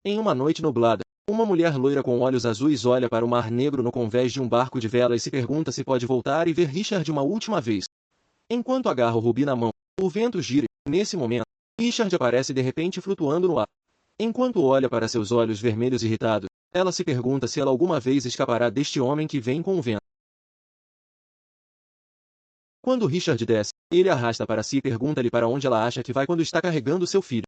Em uma noite nublada, uma mulher loira com olhos azuis olha para o mar negro no convés de um barco de vela e se pergunta se pode voltar e ver Richard uma última vez. Enquanto agarra o rubi na mão, o vento gira e, nesse momento, Richard aparece de repente flutuando no ar. Enquanto olha para seus olhos vermelhos irritados, ela se pergunta se ela alguma vez escapará deste homem que vem com o vento. Quando Richard desce, ele arrasta para si e pergunta-lhe para onde ela acha que vai quando está carregando seu filho.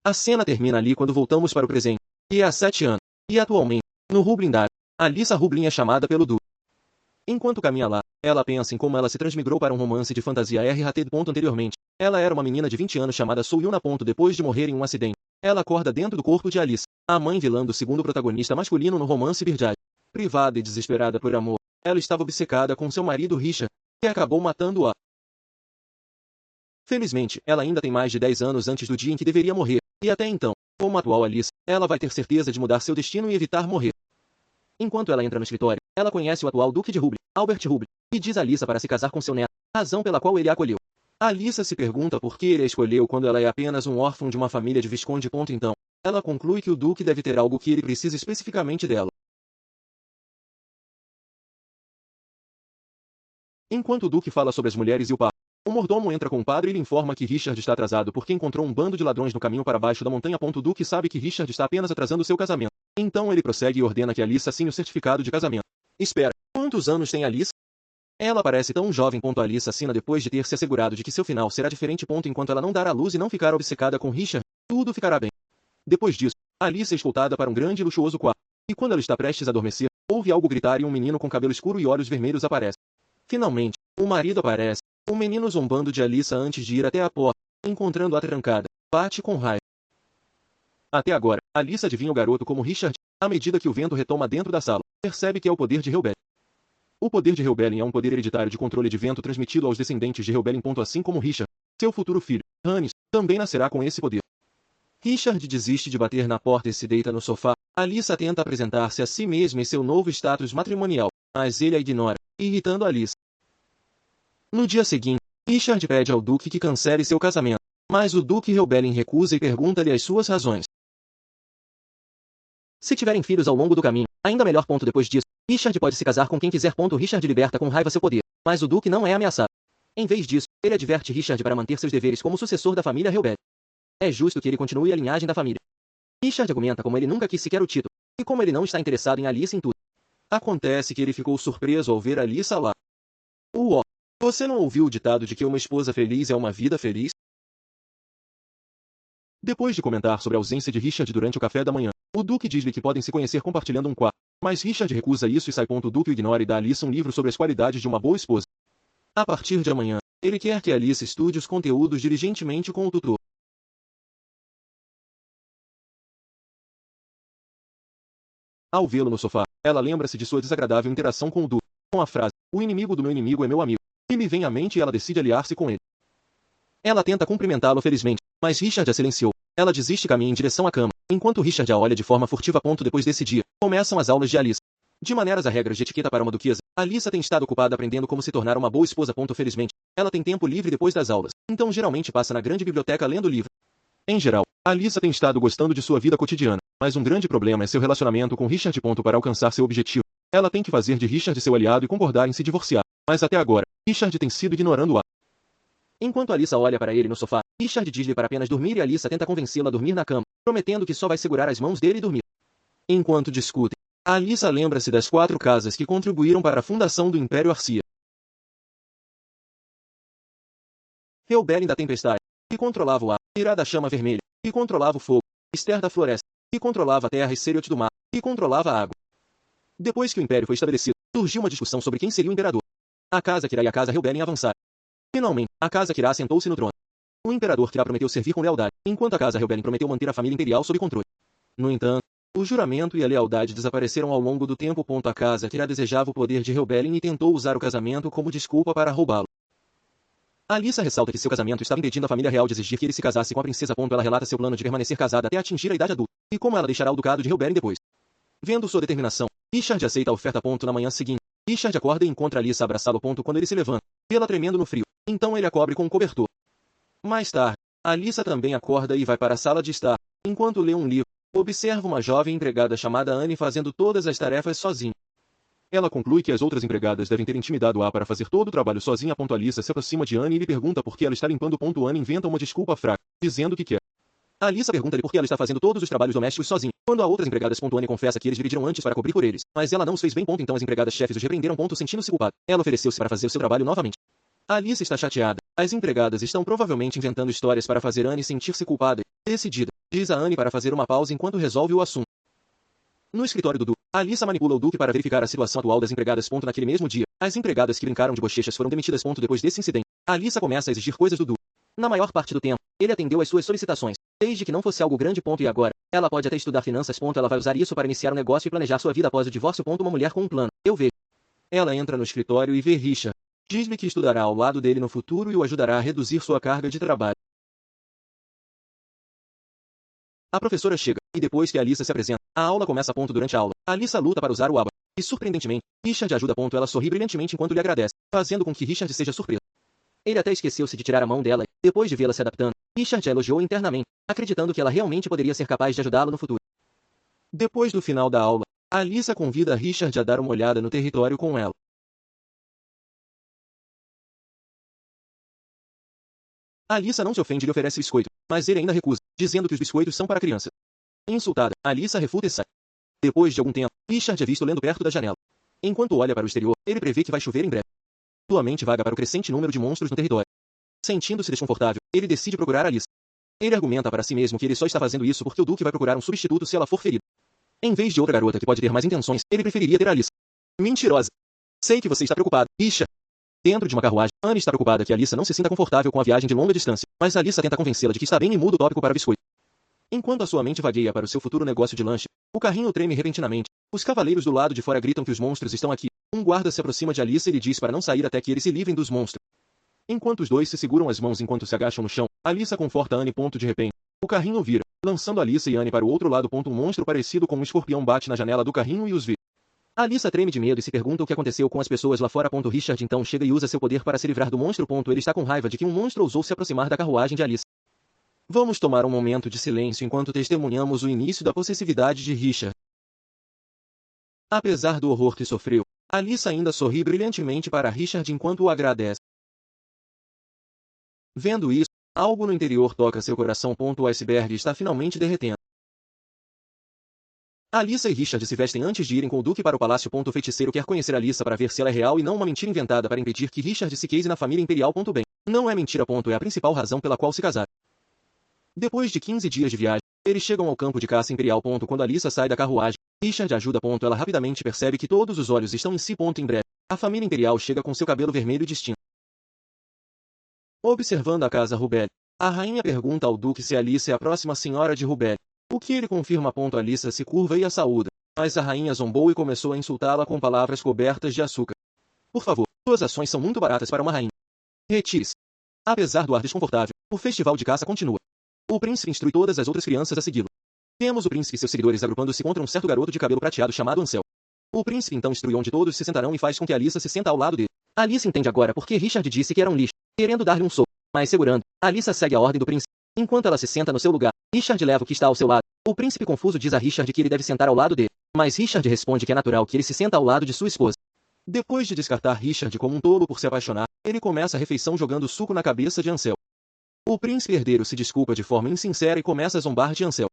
A cena termina ali quando voltamos para o presente, e é há 7 anos, e atualmente, no Rublindar, Alyssa Rublin é chamada pelo Duque. Enquanto caminha lá, ela pensa em como ela se transmigrou para um romance de fantasia RHT. Anteriormente, ela era uma menina de 20 anos chamada Soo Yuna. Depois de morrer em um acidente, ela acorda dentro do corpo de Alyssa, a mãe vilã do segundo protagonista masculino no romance Birdie. Privada e desesperada por amor, ela estava obcecada com seu marido Richard, que acabou matando-a. Felizmente, ela ainda tem mais de 10 anos antes do dia em que deveria morrer, e até então, como a atual Alyssa, ela vai ter certeza de mudar seu destino e evitar morrer. Enquanto ela entra no escritório, ela conhece o atual Duque de Rublin, Albert Rublin, e diz a Alyssa para se casar com seu neto, razão pela qual ele a acolheu. Alyssa se pergunta por que ele a escolheu quando ela é apenas um órfão de uma família de visconde. Então, ela conclui que o Duque deve ter algo que ele precisa especificamente dela. Enquanto o Duque fala sobre as mulheres e o papo, o mordomo entra com o padre e lhe informa que Richard está atrasado porque encontrou um bando de ladrões no caminho para baixo da montanha. O Duque sabe que Richard está apenas atrasando seu casamento. Então ele prossegue e ordena que Alyssa assine o certificado de casamento. Espera, quantos anos tem Alyssa? Ela parece tão jovem. Alyssa assina depois de ter se assegurado de que seu final será diferente. Enquanto ela não dar à luz e não ficar obcecada com Richard, tudo ficará bem. Depois disso, Alyssa é escoltada para um grande e luxuoso quarto. E quando ela está prestes a adormecer, ouve algo gritar e um menino com cabelo escuro e olhos vermelhos aparece. Finalmente, o marido aparece. O menino zombando de Alyssa antes de ir até a porta, encontrando-a trancada, bate com raiva. Até agora, Alyssa adivinha o garoto como Richard. À medida que o vento retoma dentro da sala, percebe que é o poder de Helbelin. O poder de Helbelin é um poder hereditário de controle de vento transmitido aos descendentes de Helbelin. Assim como Richard, seu futuro filho, Hannes, também nascerá com esse poder. Richard desiste de bater na porta e se deita no sofá. Alyssa tenta apresentar-se a si mesma e seu novo status matrimonial, mas ele a ignora, irritando Alyssa. No dia seguinte, Richard pede ao Duque que cancele seu casamento, mas o Duque Helbelin recusa e pergunta-lhe as suas razões. Se tiverem filhos ao longo do caminho, ainda melhor. Depois disso, Richard pode se casar com quem quiser. Richard liberta com raiva seu poder, mas o Duque não é ameaçado. Em vez disso, ele adverte Richard para manter seus deveres como sucessor da família Helbelin. É justo que ele continue a linhagem da família. Richard argumenta como ele nunca quis sequer o título, e como ele não está interessado em Alyssa em tudo. Acontece que ele ficou surpreso ao ver Alyssa lá. Você não ouviu o ditado de que uma esposa feliz é uma vida feliz? Depois de comentar sobre a ausência de Richard durante o café da manhã, o Duque diz-lhe que podem se conhecer compartilhando um quarto, mas Richard recusa isso e sai. O Duque o ignora e dá a Alyssa um livro sobre as qualidades de uma boa esposa. A partir de amanhã, ele quer que Alyssa estude os conteúdos diligentemente com o tutor. Ao vê-lo no sofá, ela lembra-se de sua desagradável interação com o Duque, com a frase, o inimigo do meu inimigo é meu amigo, e lhe vem à mente e ela decide aliar-se com ele. Ela tenta cumprimentá-lo felizmente, mas Richard a silenciou. Ela desiste e caminha em direção à cama, enquanto Richard a olha de forma furtiva. Depois desse dia, começam as aulas de Alyssa. De maneiras a regras de etiqueta para uma duquesa, Alyssa tem estado ocupada aprendendo como se tornar uma boa esposa. Felizmente, ela tem tempo livre depois das aulas, então geralmente passa na grande biblioteca lendo livro. Em geral, Alyssa tem estado gostando de sua vida cotidiana, mas um grande problema é seu relacionamento com Richard. Para alcançar seu objetivo, ela tem que fazer de Richard seu aliado e concordar em se divorciar, mas até agora, Richard tem sido ignorando-a. Enquanto Alyssa olha para ele no sofá, Richard diz-lhe para apenas dormir e Alyssa tenta convencê-la a dormir na cama, prometendo que só vai segurar as mãos dele e dormir. Enquanto discutem, Alyssa lembra-se das 4 casas que contribuíram para a fundação do Império Arcia. Helbelin da Tempestade, que controlava o ar, Irá da Chama Vermelha, que controlava o fogo, Esther da Floresta, que controlava a terra e Seriot do mar, que controlava a água. Depois que o Império foi estabelecido, surgiu uma discussão sobre quem seria o imperador. A Casa Kirá e a Casa Helbelin avançaram. Finalmente, a Casa Kirá sentou-se no trono. O imperador Kirá prometeu servir com lealdade, enquanto a Casa Helbelin prometeu manter a família imperial sob controle. No entanto, o juramento e a lealdade desapareceram ao longo do tempo. A Casa Kirá desejava o poder de Helbelin e tentou usar o casamento como desculpa para roubá-lo. Alyssa ressalta que seu casamento estava impedindo a família real de exigir que ele se casasse com a princesa. Ela relata seu plano de permanecer casada até atingir a idade adulta, e como ela deixará o ducado de Helbelin depois. Vendo sua determinação, Richard aceita a oferta. Na manhã seguinte, Richard acorda e encontra Alyssa abraçá-lo. Quando ele se levanta, vê-la tremendo no frio, então ele a cobre com um cobertor. Mais tarde, Alyssa também acorda e vai para a sala de estar. Enquanto lê um livro, observa uma jovem empregada chamada Anne fazendo todas as tarefas sozinha. Ela conclui que as outras empregadas devem ter intimidado-a para fazer todo o trabalho sozinha. Alissa se aproxima de Anne e lhe pergunta por que ela está limpando. Anne inventa uma desculpa fraca, dizendo que quer. Alissa pergunta-lhe por que ela está fazendo todos os trabalhos domésticos sozinha. Quando há outras empregadas, Anne confessa que eles dividiram antes para cobrir por eles, mas ela não os fez bem. Então as empregadas chefes os repreenderam. Sentindo-se culpada, ela ofereceu-se para fazer o seu trabalho novamente. Alissa está chateada. As empregadas estão provavelmente inventando histórias para fazer Anne sentir-se culpada e decidida, diz a Anne para fazer uma pausa enquanto resolve o assunto. No escritório do Duque, Alissa manipula o Duque para verificar a situação atual das empregadas. Naquele mesmo dia, as empregadas que brincaram de bochechas foram demitidas. Depois desse incidente, Alissa começa a exigir coisas do Duque. Na maior parte do tempo, ele atendeu às suas solicitações, desde que não fosse algo grande. E agora, ela pode até estudar finanças. Ela vai usar isso para iniciar um negócio e planejar sua vida após o divórcio. Uma mulher com um plano. Eu vejo. Ela entra no escritório e vê Richard. Diz-lhe que estudará ao lado dele no futuro e o ajudará a reduzir sua carga de trabalho. A professora chega, e depois que Alissa se apresenta, a aula começa. Durante a aula, Alissa luta para usar o aba. E surpreendentemente, Richard ajuda. Ela sorri brilhantemente enquanto lhe agradece, fazendo com que Richard seja surpreso. Ele até esqueceu-se de tirar a mão dela e, depois de vê-la se adaptando, Richard a elogiou internamente, acreditando que ela realmente poderia ser capaz de ajudá-lo no futuro. Depois do final da aula, Alissa convida Richard a dar uma olhada no território com ela. Alissa não se ofende e lhe oferece biscoito, mas ele ainda recusa, dizendo que os biscoitos são para criança. Insultada, Alissa refuta e sai. Depois de algum tempo, Richard é visto lendo perto da janela. Enquanto olha para o exterior, ele prevê que vai chover em breve. Sua mente vaga para o crescente número de monstros no território. Sentindo-se desconfortável, ele decide procurar Alissa. Ele argumenta para si mesmo que ele só está fazendo isso porque o Duque vai procurar um substituto se ela for ferida. Em vez de outra garota que pode ter mais intenções, ele preferiria ter Alissa. Mentirosa. Sei que você está preocupado, Richard. Dentro de uma carruagem, Anne está preocupada que Alissa não se sinta confortável com a viagem de longa distância, mas Alissa tenta convencê-la de que está bem e muda o tópico para biscoito. Enquanto a sua mente vagueia para o seu futuro negócio de lanche, o carrinho treme repentinamente. Os cavaleiros do lado de fora gritam que os monstros estão aqui. Um guarda se aproxima de Alissa e lhe diz para não sair até que eles se livrem dos monstros. Enquanto os dois se seguram as mãos enquanto se agacham no chão, Alissa conforta Anne. De repente, o carrinho vira, lançando Alissa e Anne para o outro lado. Um monstro parecido com um escorpião bate na janela do carrinho e os vê. Alissa treme de medo e se pergunta o que aconteceu com as pessoas lá fora. Richard então chega e usa seu poder para se livrar do monstro. Ele está com raiva de que um monstro ousou se aproximar da carruagem de Alissa. Vamos tomar um momento de silêncio enquanto testemunhamos o início da possessividade de Richard. Apesar do horror que sofreu, Alissa ainda sorri brilhantemente para Richard enquanto o agradece. Vendo isso, algo no interior toca seu coração. O iceberg está finalmente derretendo. Alissa e Richard se vestem antes de irem com o Duque para o palácio. O feiticeiro quer conhecer Alissa para ver se ela é real e não uma mentira inventada para impedir que Richard se case na família imperial. Bem, não é mentira. É a principal razão pela qual se casaram. Depois de 15 dias de viagem, eles chegam ao campo de caça imperial. Quando Alissa sai da carruagem, Richard ajuda. Ela rapidamente percebe que todos os olhos estão em si. Em breve, a família imperial chega com seu cabelo vermelho distinto. Observando a casa Rubelli, a rainha pergunta ao Duque se Alissa é a próxima senhora de Rubelli, o que ele confirma. Alissa se curva e a saúda, mas a rainha zombou e começou a insultá-la com palavras cobertas de açúcar. Por favor, suas ações são muito baratas para uma rainha. Retire-se. Apesar do ar desconfortável, o festival de caça continua. O príncipe instrui todas as outras crianças a segui-lo. Temos o príncipe e seus seguidores agrupando-se contra um certo garoto de cabelo prateado chamado Ansel. O príncipe então instrui onde todos se sentarão e faz com que Alissa se senta ao lado dele. Alissa entende agora porque Richard disse que era um lixo, querendo dar-lhe um soco, mas segurando. Alissa segue a ordem do príncipe. Enquanto ela se senta no seu lugar, Richard leva o que está ao seu lado. O príncipe confuso diz a Richard que ele deve sentar ao lado dele, mas Richard responde que é natural que ele se senta ao lado de sua esposa. Depois de descartar Richard como um tolo por se apaixonar, ele começa a refeição jogando suco na cabeça de Ansel. O príncipe herdeiro se desculpa de forma insincera e começa a zombar de Ansel.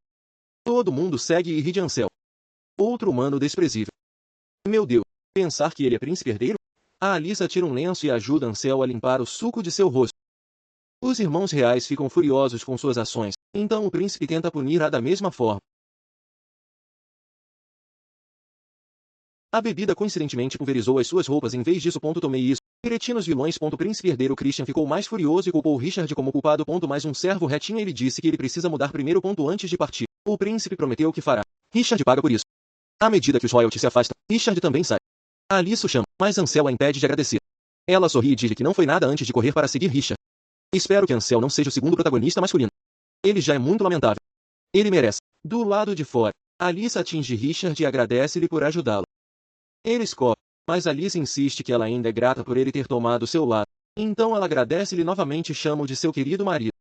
Todo mundo segue e ri de Ansel. Outro humano desprezível. Meu Deus, pensar que ele é príncipe herdeiro? A Alissa tira um lenço e ajuda Ansel a limpar o suco de seu rosto. Os irmãos reais ficam furiosos com suas ações, então o príncipe tenta punir-a da mesma forma. A bebida coincidentemente pulverizou as suas roupas. Em vez disso, tomei isso. Cretinos vilões. O príncipe herdeiro Christian ficou mais furioso e culpou Richard como culpado. Mais um servo retinha e lhe disse que ele precisa mudar primeiro. Antes de partir, o príncipe prometeu que fará. Richard paga por isso. À medida que os royalties se afastam, Richard também sai. Alissa o chama, mas Ansel a impede de agradecer. Ela sorri e diz que não foi nada antes de correr para seguir Richard. Espero que Ansel não seja o segundo protagonista masculino. Ele já é muito lamentável. Ele merece. Do lado de fora, Alissa atinge Richard e agradece-lhe por ajudá-lo. Ele escorre, mas Alissa insiste que ela ainda é grata por ele ter tomado seu lado. Então ela agradece-lhe novamente e chama-o de seu querido marido.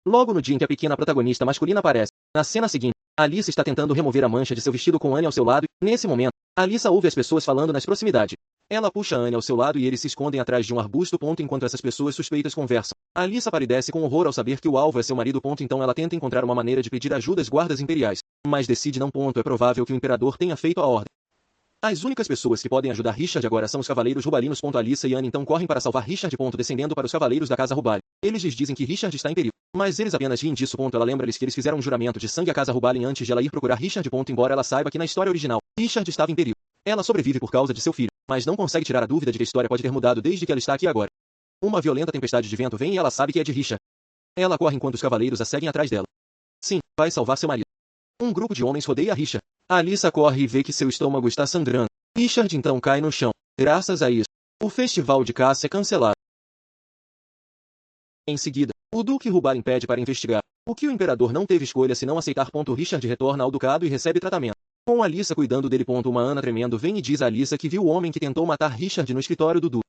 Logo no dia em que a pequena protagonista masculina aparece, na cena seguinte, Alyssa está tentando remover a mancha de seu vestido com Anne ao seu lado, e, nesse momento, Alyssa ouve as pessoas falando nas proximidades. Ela puxa Anne ao seu lado e eles se escondem atrás de um arbusto. Enquanto essas pessoas suspeitas conversam, Alyssa palidece com horror ao saber que o alvo é seu marido. Então ela tenta encontrar uma maneira de pedir ajuda às guardas imperiais, mas decide não. É provável que o imperador tenha feito a ordem. As únicas pessoas que podem ajudar Richard agora são os cavaleiros rubalinos. Alyssa e Anne então correm para salvar Richard. Descendendo para os cavaleiros da casa Rubali. Eles lhes dizem que Richard está em perigo, mas eles apenas riem disso. Ela lembra-lhes que eles fizeram um juramento de sangue à casa Rubali antes de ela ir procurar Richard. Embora ela saiba que na história original, Richard estava em perigo. Ela sobrevive por causa de seu filho, mas não consegue tirar a dúvida de que a história pode ter mudado desde que ela está aqui agora. Uma violenta tempestade de vento vem e ela sabe que é de Richard. Ela corre enquanto os cavaleiros a seguem atrás dela. Sim, vai salvar seu marido. Um grupo de homens rodeia Richard. Alyssa corre e vê que seu estômago está sangrando. Richard então cai no chão. Graças a isso, o festival de caça é cancelado. Em seguida, o Duque Rubali pede para investigar, o que o imperador não teve escolha senão aceitar. Richard retorna ao ducado e recebe tratamento, com Alyssa cuidando dele. Uma Ana tremendo vem e diz a Alyssa que viu o homem que tentou matar Richard no escritório do Duque.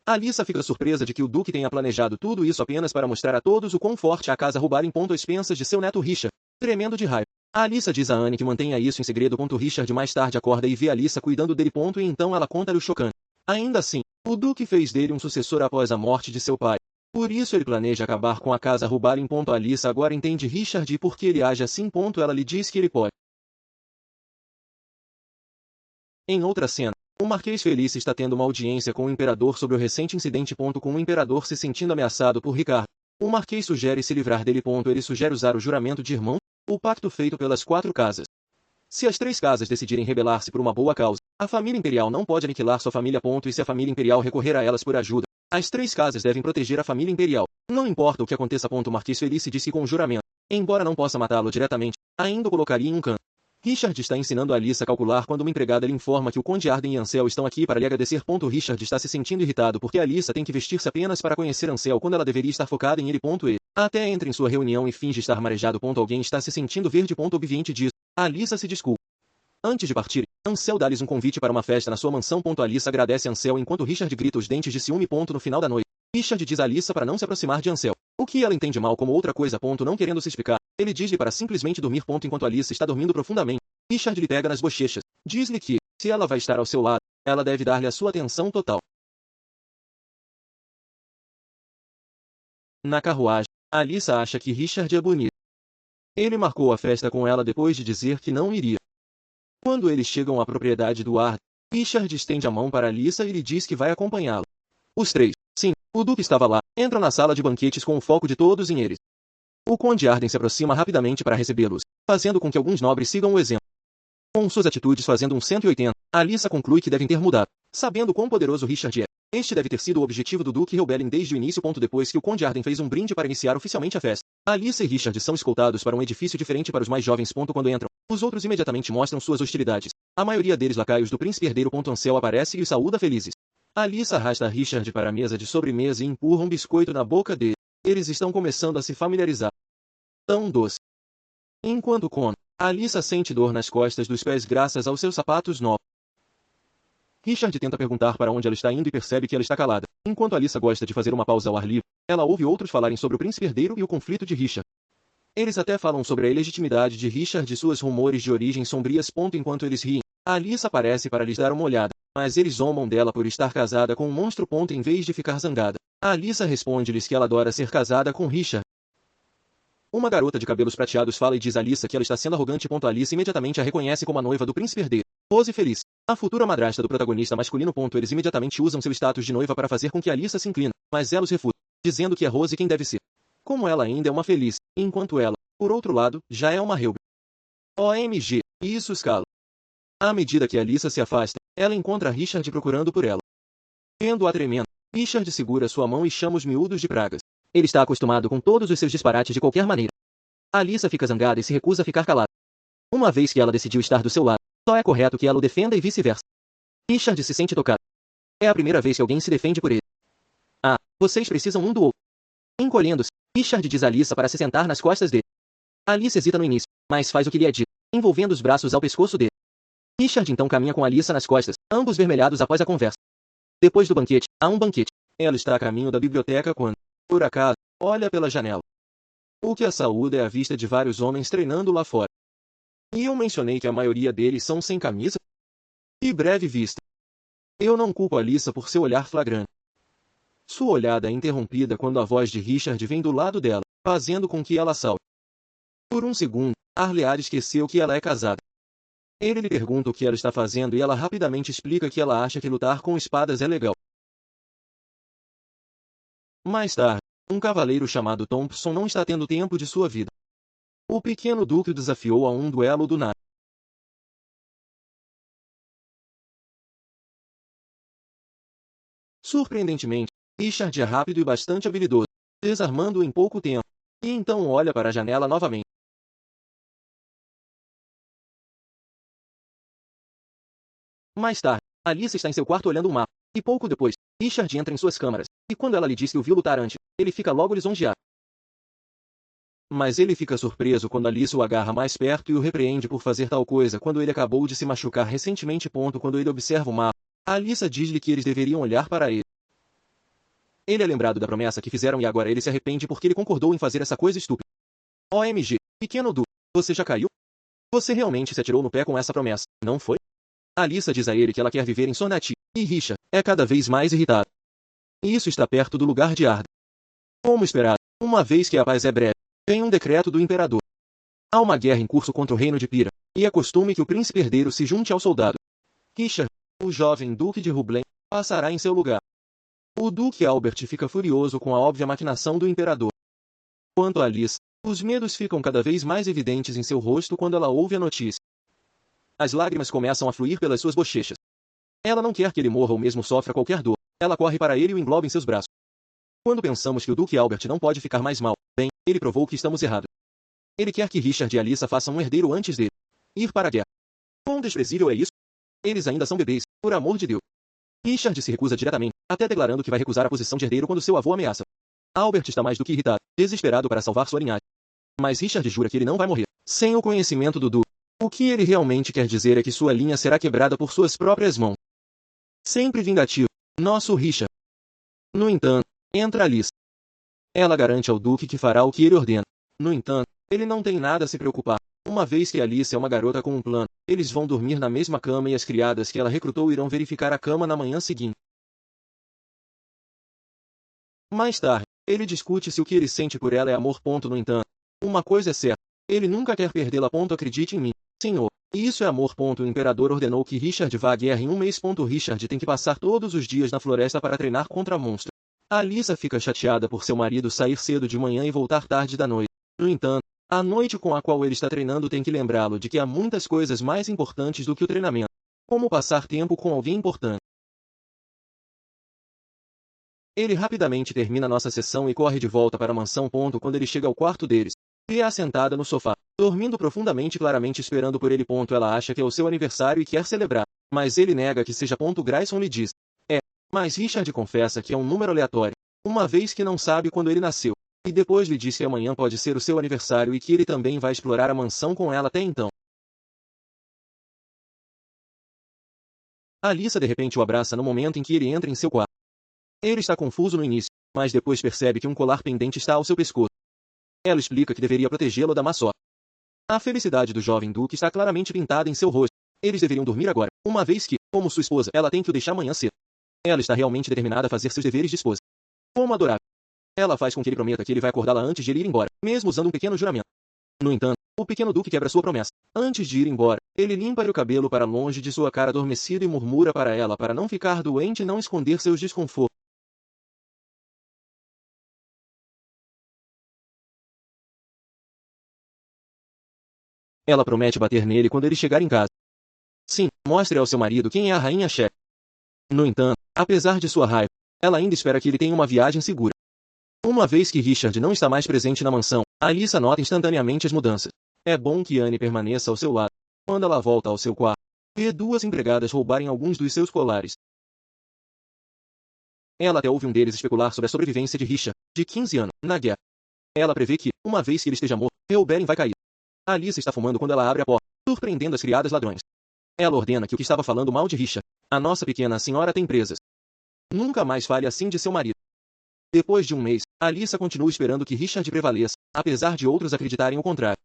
Alyssa fica surpresa de que o Duque tenha planejado tudo isso apenas para mostrar a todos o quão forte a casa Rubali. Às expensas de seu neto Richard, tremendo de raiva. Alyssa diz a Anne que mantenha isso em segredo. Richard mais tarde acorda e vê Alyssa cuidando dele. E então ela conta-lhe o chocante. Ainda assim, o Duque fez dele um sucessor após a morte de seu pai. Por isso ele planeja acabar com a casa Rubali. Alyssa agora entende Richard e por que ele age assim. Ela lhe diz que ele pode. Em outra cena, o Marquês Felice está tendo uma audiência com o imperador sobre o recente incidente. Com o imperador se sentindo ameaçado por Ricardo, o Marquês sugere se livrar dele. Ele sugere usar o juramento de irmão, o pacto feito pelas 4 casas. Se as 3 casas decidirem rebelar-se por uma boa causa, a família imperial não pode aniquilar sua família. E se a família imperial recorrer a elas por ajuda, as 3 casas devem proteger a família imperial. Não importa o que aconteça. O Marquês Felice diz que com o juramento, embora não possa matá-lo diretamente, ainda o colocaria em um canto. Richard está ensinando a Alyssa a calcular quando uma empregada lhe informa que o Conde Arden e Ansel estão aqui para lhe agradecer. Richard está se sentindo irritado porque Alyssa tem que vestir-se apenas para conhecer Ansel quando ela deveria estar focada em ele. Ele até entra em sua reunião e finge estar marejado. Alguém está se sentindo verde. Obviamente disso, Alyssa se desculpa. Antes de partir, Ansel dá-lhes um convite para uma festa na sua mansão. Alyssa agradece a Ansel enquanto Richard grita os dentes de ciúme. No final da noite, Richard diz a Alyssa para não se aproximar de Ansel, o que ela entende mal como outra coisa. Não querendo se explicar, ele diz-lhe para simplesmente dormir. Enquanto Alyssa está dormindo profundamente, Richard lhe pega nas bochechas. Diz-lhe que, se ela vai estar ao seu lado, ela deve dar-lhe a sua atenção total. Na carruagem, Alyssa acha que Richard é bonito. Ele marcou a festa com ela depois de dizer que não iria. Quando eles chegam à propriedade do Arden, Richard estende a mão para Alyssa e lhe diz que vai acompanhá-la. Os 3, sim, o Duque estava lá, entram na sala de banquetes com o foco de todos em eles. O Conde Arden se aproxima rapidamente para recebê-los, fazendo com que alguns nobres sigam o exemplo. Com suas atitudes fazendo um 180, Alyssa conclui que devem ter mudado, sabendo quão poderoso Richard é. Este deve ter sido o objetivo do Duque Rebellion desde o início. Depois que o Conde Arden fez um brinde para iniciar oficialmente a festa, Alyssa e Richard são escoltados para um edifício diferente para os mais jovens. Quando entram, os outros imediatamente mostram suas hostilidades. A maioria deles lacaios do príncipe herdeiro. Ansel aparece e os saúda felizes. Alyssa arrasta Richard para a mesa de sobremesa e empurra um biscoito na boca dele. Eles estão começando a se familiarizar. Tão doce. Enquanto come, Alyssa sente dor nas costas dos pés graças aos seus sapatos novos. Richard tenta perguntar para onde ela está indo e percebe que ela está calada. Enquanto Alyssa gosta de fazer uma pausa ao ar livre, ela ouve outros falarem sobre o príncipe herdeiro e o conflito de Richard. Eles até falam sobre a ilegitimidade de Richard e suas rumores de origens sombrias. Enquanto eles riem, Alyssa aparece para lhes dar uma olhada, mas eles zombam dela por estar casada com um monstro. Em vez de ficar zangada, Alyssa responde-lhes que ela adora ser casada com Richard. Uma garota de cabelos prateados fala e diz a Alyssa que ela está sendo arrogante. Alyssa imediatamente a reconhece como a noiva do príncipe herdeiro, Rose Feliz, a futura madrasta do protagonista masculino. Eles imediatamente usam seu status de noiva para fazer com que Alyssa se inclina, mas ela os refuta, dizendo que é Rose quem deve ser. Como ela ainda é uma Feliz, enquanto ela, por outro lado, já é uma Helby. OMG, isso escala. À medida que Alyssa se afasta, ela encontra Richard procurando por ela. Vendo-a tremendo, Richard segura sua mão e chama os miúdos de pragas. Ele está acostumado com todos os seus disparates de qualquer maneira. Alyssa fica zangada e se recusa a ficar calada. Uma vez que ela decidiu estar do seu lado, só é correto que ela o defenda e vice-versa. Richard se sente tocado. É a primeira vez que alguém se defende por ele. Ah, vocês precisam um do outro. Encolhendo-se, Richard diz a Alyssa para se sentar nas costas dele. Alyssa hesita no início, mas faz o que lhe é dito, envolvendo os braços ao pescoço dele. Richard então caminha com Alyssa nas costas, ambos vermelhados após a conversa. Depois do banquete, há um banquete. Ela está a caminho da biblioteca quando, por acaso, olha pela janela. O que a saúde é a vista de vários homens treinando lá fora. E eu mencionei que a maioria deles são sem camisa? E breve vista. Eu não culpo Alyssa por seu olhar flagrante. Sua olhada é interrompida quando a voz de Richard vem do lado dela, fazendo com que ela salte. Por um segundo, Arlead esqueceu que ela é casada. Ele lhe pergunta o que ela está fazendo e ela rapidamente explica que ela acha que lutar com espadas é legal. Mais tarde, um cavaleiro chamado Thompson não está tendo tempo de sua vida. O pequeno duque o desafiou a um duelo do nada. Surpreendentemente, Richard é rápido e bastante habilidoso, desarmando-o em pouco tempo, e então olha para a janela novamente. Mais tarde, Alyssa está em seu quarto olhando o mapa, e pouco depois, Richard entra em suas câmaras, e quando ela lhe diz que o viu lutar antes, ele fica logo lisonjeado. Mas ele fica surpreso quando Alyssa o agarra mais perto e o repreende por fazer tal coisa quando ele acabou de se machucar recentemente. Quando ele observa o mapa, Alyssa diz-lhe que eles deveriam olhar para ele. Ele é lembrado da promessa que fizeram e agora ele se arrepende porque ele concordou em fazer essa coisa estúpida. OMG, pequeno Du, você já caiu? Você realmente se atirou no pé com essa promessa, não foi? Alyssa diz a ele que ela quer viver em Sonati, e Richard é cada vez mais irritado. E isso está perto do lugar de Arda. Como esperado, uma vez que a paz é breve, vem um decreto do imperador. Há uma guerra em curso contra o reino de Pira, e é costume que o príncipe herdeiro se junte ao soldado. Richard, o jovem duque de Rublen, passará em seu lugar. O duque Albert fica furioso com a óbvia maquinação do imperador. Quanto a Alice, os medos ficam cada vez mais evidentes em seu rosto quando ela ouve a notícia. As lágrimas começam a fluir pelas suas bochechas. Ela não quer que ele morra ou mesmo sofra qualquer dor. Ela corre para ele e o engloba em seus braços. Quando pensamos que o duque Albert não pode ficar mais mal, bem, ele provou que estamos errados. Ele quer que Richard e Alyssa façam um herdeiro antes dele ir para a guerra. Quão desprezível é isso? Eles ainda são bebês, por amor de Deus. Richard se recusa diretamente, até declarando que vai recusar a posição de herdeiro quando seu avô ameaça. Albert está mais do que irritado, desesperado para salvar sua linhagem. Mas Richard jura que ele não vai morrer, sem o conhecimento do duque. O que ele realmente quer dizer é que sua linha será quebrada por suas próprias mãos. Sempre vingativo, nosso Richard. No entanto, entra Alice. Ela garante ao duque que fará o que ele ordena. No entanto, ele não tem nada a se preocupar. Uma vez que Alice é uma garota com um plano, eles vão dormir na mesma cama e as criadas que ela recrutou irão verificar a cama na manhã seguinte. Mais tarde, ele discute se o que ele sente por ela é amor. No entanto, uma coisa é certa, ele nunca quer perdê-la. Acredite em mim, senhor. E isso é amor. O imperador ordenou que Richard vá à guerra em um mês. Richard tem que passar todos os dias na floresta para treinar contra monstros. Alyssa fica chateada por seu marido sair cedo de manhã e voltar tarde da noite. No entanto, a noite com a qual ele está treinando tem que lembrá-lo de que há muitas coisas mais importantes do que o treinamento. Como passar tempo com alguém importante. Ele rapidamente termina nossa sessão e corre de volta para a mansão. Quando ele chega ao quarto deles, Lia sentada no sofá, dormindo profundamente, claramente esperando por ele. Ela acha que é o seu aniversário e quer celebrar, mas ele nega que seja. Grayson lhe diz: é, mas Richard confessa que é um número aleatório, uma vez que não sabe quando ele nasceu. E depois lhe diz que amanhã pode ser o seu aniversário e que ele também vai explorar a mansão com ela até então. Alyssa de repente o abraça no momento em que ele entra em seu quarto. Ele está confuso no início, mas depois percebe que um colar pendente está ao seu pescoço. Ela explica que deveria protegê-lo da má sorte. A felicidade do jovem duque está claramente pintada em seu rosto. Eles deveriam dormir agora, uma vez que, como sua esposa, ela tem que o deixar amanhã cedo. Ela está realmente determinada a fazer seus deveres de esposa. Como adorável. Ela faz com que ele prometa que ele vai acordá-la antes de ele ir embora, mesmo usando um pequeno juramento. No entanto, o pequeno duque quebra sua promessa. Antes de ir embora, ele limpa-lhe o cabelo para longe de sua cara adormecida e murmura para ela para não ficar doente e não esconder seus desconfortos. Ela promete bater nele quando ele chegar em casa. Sim, mostre ao seu marido quem é a rainha Shep. No entanto, apesar de sua raiva, ela ainda espera que ele tenha uma viagem segura. Uma vez que Richard não está mais presente na mansão, Alyssa nota instantaneamente as mudanças. É bom que Anne permaneça ao seu lado. Quando ela volta ao seu quarto, vê duas empregadas roubarem alguns dos seus colares. Ela até ouve um deles especular sobre a sobrevivência de Richard, de 15 anos, na guerra. Ela prevê que, uma vez que ele esteja morto, Reuben vai cair. Alyssa está fumando quando ela abre a porta, surpreendendo as criadas ladrões. Ela ordena que o que estava falando mal de Richard, a nossa pequena senhora tem presas. Nunca mais fale assim de seu marido. Depois de um mês, Alyssa continua esperando que Richard prevaleça, apesar de outros acreditarem o contrário.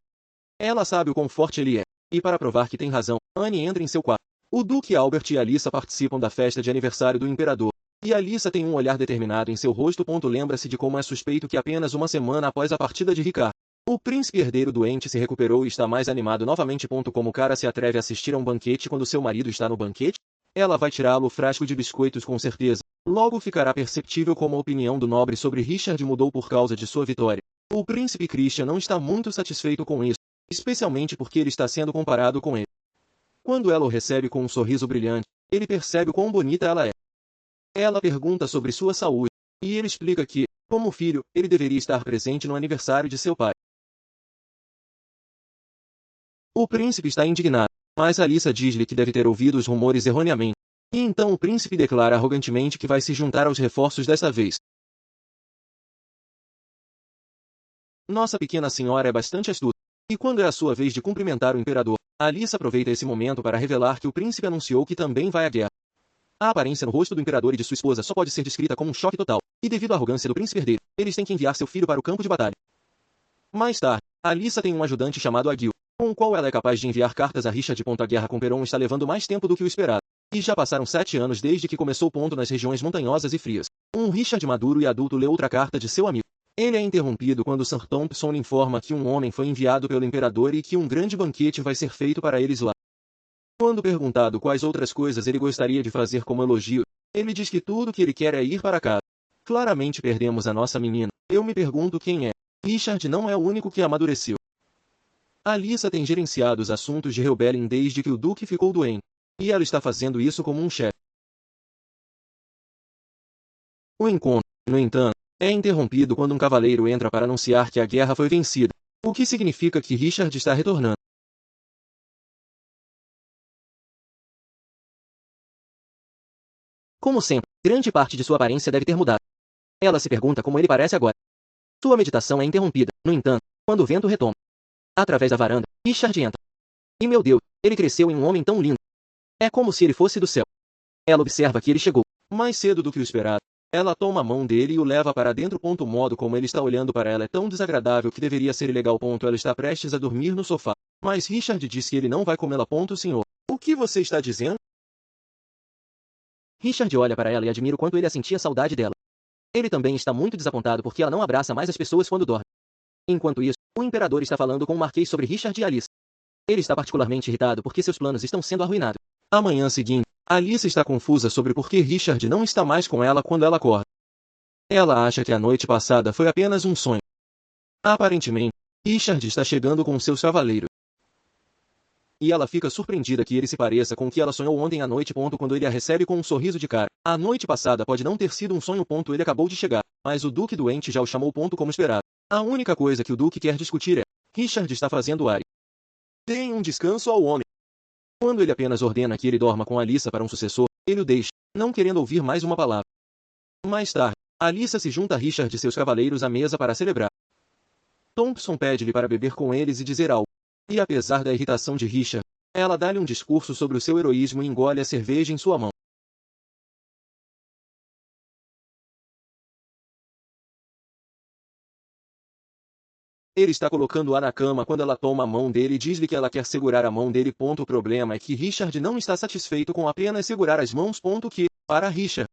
Ela sabe o quão forte ele é. E para provar que tem razão, Anne entra em seu quarto. O Duque Albert e Alyssa participam da festa de aniversário do imperador. E Alyssa tem um olhar determinado em seu rosto. Lembra-se de como é suspeito que apenas uma semana após a partida de Ricard, o príncipe herdeiro doente se recuperou e está mais animado novamente. Como o cara se atreve a assistir a um banquete quando seu marido está no banquete? Ela vai tirá-lo o frasco de biscoitos com certeza. Logo ficará perceptível como a opinião do nobre sobre Richard mudou por causa de sua vitória. O príncipe Christian não está muito satisfeito com isso, especialmente porque ele está sendo comparado com ele. Quando ela o recebe com um sorriso brilhante, ele percebe quão bonita ela é. Ela pergunta sobre sua saúde, e ele explica que, como filho, ele deveria estar presente no aniversário de seu pai. O príncipe está indignado, mas Alyssa diz-lhe que deve ter ouvido os rumores erroneamente. E então o príncipe declara arrogantemente que vai se juntar aos reforços desta vez. Nossa pequena senhora é bastante astuta. E quando é a sua vez de cumprimentar o imperador, Alyssa aproveita esse momento para revelar que o príncipe anunciou que também vai à guerra. A aparência no rosto do imperador e de sua esposa só pode ser descrita como um choque total, e devido à arrogância do príncipe herdeiro, eles têm que enviar seu filho para o campo de batalha. Mais tarde, Alyssa tem um ajudante chamado Agil, com o qual ela é capaz de enviar cartas a Richard. A guerra com Perón está levando mais tempo do que o esperado, e já passaram 7 anos desde que começou. Nas regiões montanhosas e frias, um Richard maduro e adulto lê outra carta de seu amigo. Ele é interrompido quando Sir Thompson lhe informa que um homem foi enviado pelo imperador e que um grande banquete vai ser feito para eles lá. Quando perguntado quais outras coisas ele gostaria de fazer como elogio, ele diz que tudo que ele quer é ir para casa. Claramente perdemos a nossa menina. Eu me pergunto quem é. Richard não é o único que amadureceu. Alyssa tem gerenciado os assuntos de Helbelin desde que o Duque ficou doente, e ela está fazendo isso como um chefe. O encontro, no entanto, é interrompido quando um cavaleiro entra para anunciar que a guerra foi vencida, o que significa que Richard está retornando. Como sempre, grande parte de sua aparência deve ter mudado. Ela se pergunta como ele parece agora. Sua meditação é interrompida, no entanto, quando o vento retoma. Através da varanda, Richard entra. E meu Deus, ele cresceu em um homem tão lindo. É como se ele fosse do céu. Ela observa que ele chegou mais cedo do que o esperado. Ela toma a mão dele e o leva para dentro. O modo como ele está olhando para ela é tão desagradável que deveria ser ilegal. Ela está prestes a dormir no sofá. Mas Richard diz que ele não vai comê-la. Senhor. O que você está dizendo? Richard olha para ela e admira o quanto ele sentia saudade dela. Ele também está muito desapontado porque ela não abraça mais as pessoas quando dorme. Enquanto isso, o imperador está falando com o marquês sobre Richard e Alyssa. Ele está particularmente irritado porque seus planos estão sendo arruinados. Amanhã seguinte, Alyssa está confusa sobre por que Richard não está mais com ela quando ela acorda. Ela acha que a noite passada foi apenas um sonho. Aparentemente, Richard está chegando com seus cavaleiros. E ela fica surpreendida que ele se pareça com o que ela sonhou ontem à noite. Quando ele a recebe com um sorriso de cara. A noite passada pode não ter sido um sonho. Ele acabou de chegar, mas o Duque doente já o chamou. Como esperado. A única coisa que o Duque quer discutir é: Richard está fazendo ar. Deem um descanso ao homem. Quando ele apenas ordena que ele dorma com Alyssa para um sucessor, ele o deixa, não querendo ouvir mais uma palavra. Mais tarde, Alyssa se junta a Richard e seus cavaleiros à mesa para celebrar. Thompson pede-lhe para beber com eles e dizer algo. E apesar da irritação de Richard, ela dá-lhe um discurso sobre o seu heroísmo e engole a cerveja em sua mão. Ele está colocando-a na cama quando ela toma a mão dele e diz-lhe que ela quer segurar a mão dele. O problema é que Richard não está satisfeito com apenas segurar as mãos. Que, para Richard,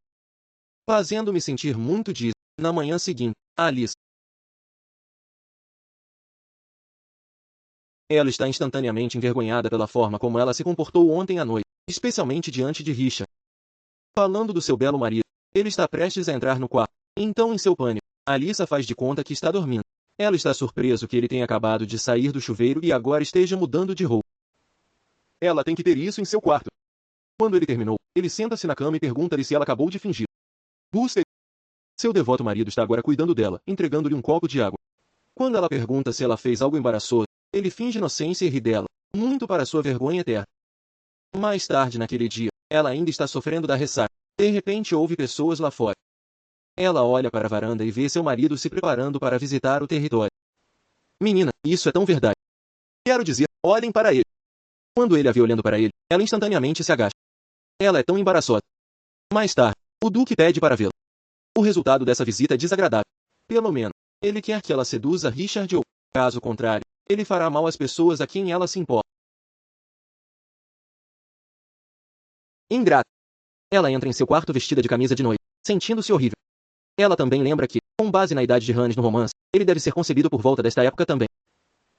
fazendo-me sentir muito diz. Na manhã seguinte, Alyssa. Ela está instantaneamente envergonhada pela forma como ela se comportou ontem à noite, especialmente diante de Richard. Falando do seu belo marido, ele está prestes a entrar no quarto. Então, em seu pânico, Alyssa faz de conta que está dormindo. Ela está surpreso que ele tenha acabado de sair do chuveiro e agora esteja mudando de roupa. Ela tem que ter isso em seu quarto. Quando ele terminou, ele senta-se na cama e pergunta-lhe se ela acabou de fingir. Busca. Seu devoto marido está agora cuidando dela, entregando-lhe um copo de água. Quando ela pergunta se ela fez algo embaraçoso, ele finge inocência e ri dela, muito para sua vergonha eterna. Mais tarde naquele dia, ela ainda está sofrendo da ressaca. De repente ouve pessoas lá fora. Ela olha para a varanda e vê seu marido se preparando para visitar o território. Menina, isso é tão verdade. Quero dizer, olhem para ele. Quando ele a vê olhando para ele, ela instantaneamente se agacha. Ela é tão embaraçosa. Mais tarde, o Duque pede para vê-la. O resultado dessa visita é desagradável. Pelo menos, ele quer que ela seduza Richard ou, caso contrário, ele fará mal às pessoas a quem ela se importa. Ingrata. Ela entra em seu quarto vestida de camisa de noite, sentindo-se horrível. Ela também lembra que, com base na idade de Hannes no romance, ele deve ser concebido por volta desta época também.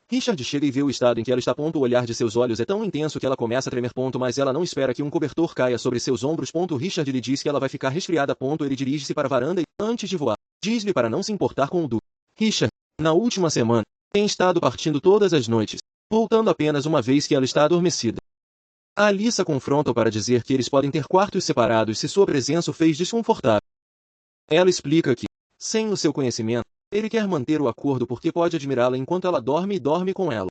Richard chega e vê o estado em que ela está. O olhar de seus olhos é tão intenso que ela começa a tremer. Mas ela não espera que um cobertor caia sobre seus ombros. Richard lhe diz que ela vai ficar resfriada. Ele dirige-se para a varanda e, antes de voar, diz-lhe para não se importar com o Duque. Richard, na última semana, tem estado partindo todas as noites, voltando apenas uma vez que ela está adormecida. A Alyssa confronta-o para dizer que eles podem ter quartos separados se sua presença o fez desconfortável. Ela explica que, sem o seu conhecimento, ele quer manter o acordo porque pode admirá-la enquanto ela dorme e dorme com ela.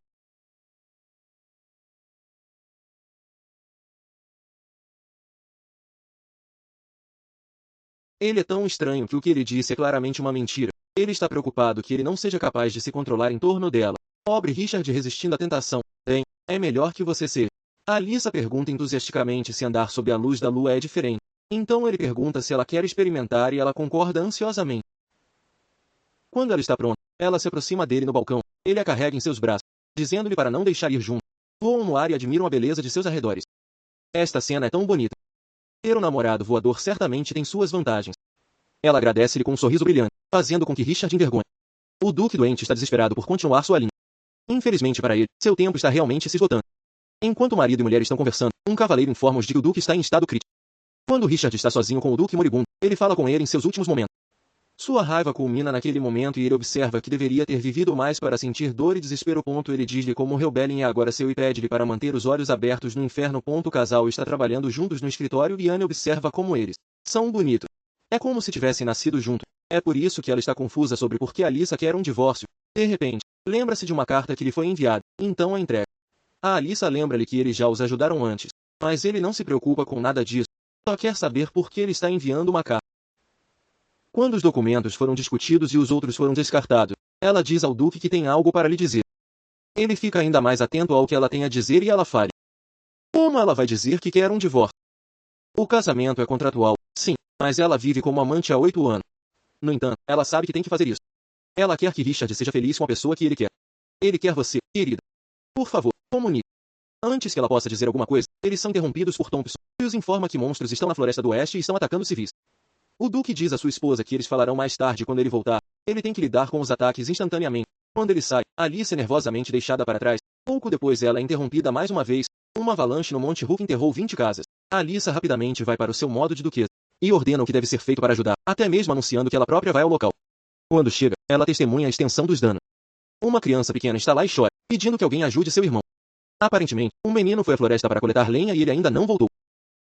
Ele é tão estranho que o que ele disse é claramente uma mentira. Ele está preocupado que ele não seja capaz de se controlar em torno dela. Pobre Richard resistindo à tentação. Bem, é melhor que você seja. A Alyssa pergunta entusiasticamente se andar sob a luz da lua é diferente. Então ele pergunta se ela quer experimentar e ela concorda ansiosamente. Quando ela está pronta, ela se aproxima dele no balcão. Ele a carrega em seus braços, dizendo-lhe para não deixar ir junto. Voam no ar e admiram a beleza de seus arredores. Esta cena é tão bonita. Ter um namorado voador certamente tem suas vantagens. Ela agradece-lhe com um sorriso brilhante, fazendo com que Richard envergonhe. O Duque doente está desesperado por continuar sua linha. Infelizmente para ele, seu tempo está realmente se esgotando. Enquanto o marido e mulher estão conversando, um cavaleiro informa-os de que o Duque está em estado crítico. Quando Richard está sozinho com o Duque moribundo, ele fala com ele em seus últimos momentos. Sua raiva culmina naquele momento e ele observa que deveria ter vivido mais para sentir dor e desespero. Ele diz-lhe como Rebellion é agora seu e pede-lhe para manter os olhos abertos no inferno. O casal está trabalhando juntos no escritório e Anne observa como eles são bonitos. É como se tivessem nascido juntos. É por isso que ela está confusa sobre por que Alyssa quer um divórcio. De repente, lembra-se de uma carta que lhe foi enviada, então a entrega. A Alyssa lembra-lhe que eles já os ajudaram antes, mas ele não se preocupa com nada disso. Só quer saber por que ele está enviando uma carta. Quando os documentos foram discutidos e os outros foram descartados, ela diz ao Duque que tem algo para lhe dizer. Ele fica ainda mais atento ao que ela tem a dizer e ela fala. Como ela vai dizer que quer um divórcio? O casamento é contratual, sim, mas ela vive como amante há 8 anos. No entanto, ela sabe que tem que fazer isso. Ela quer que Richard seja feliz com a pessoa que ele quer. Ele quer você, querida. Por favor, comunique. Antes que ela possa dizer alguma coisa, eles são interrompidos por Thompson, que os informa que monstros estão na Floresta do Oeste e estão atacando civis. O Duque diz à sua esposa que eles falarão mais tarde quando ele voltar. Ele tem que lidar com os ataques instantaneamente. Quando ele sai, Alice é nervosamente deixada para trás. Pouco depois ela é interrompida mais uma vez. Uma avalanche no Monte Hook enterrou 20 casas. Alyssa rapidamente vai para o seu modo de duquesa e ordena o que deve ser feito para ajudar, até mesmo anunciando que ela própria vai ao local. Quando chega, ela testemunha a extensão dos danos. Uma criança pequena está lá e chora, pedindo que alguém ajude seu irmão. Aparentemente, um menino foi à floresta para coletar lenha e ele ainda não voltou.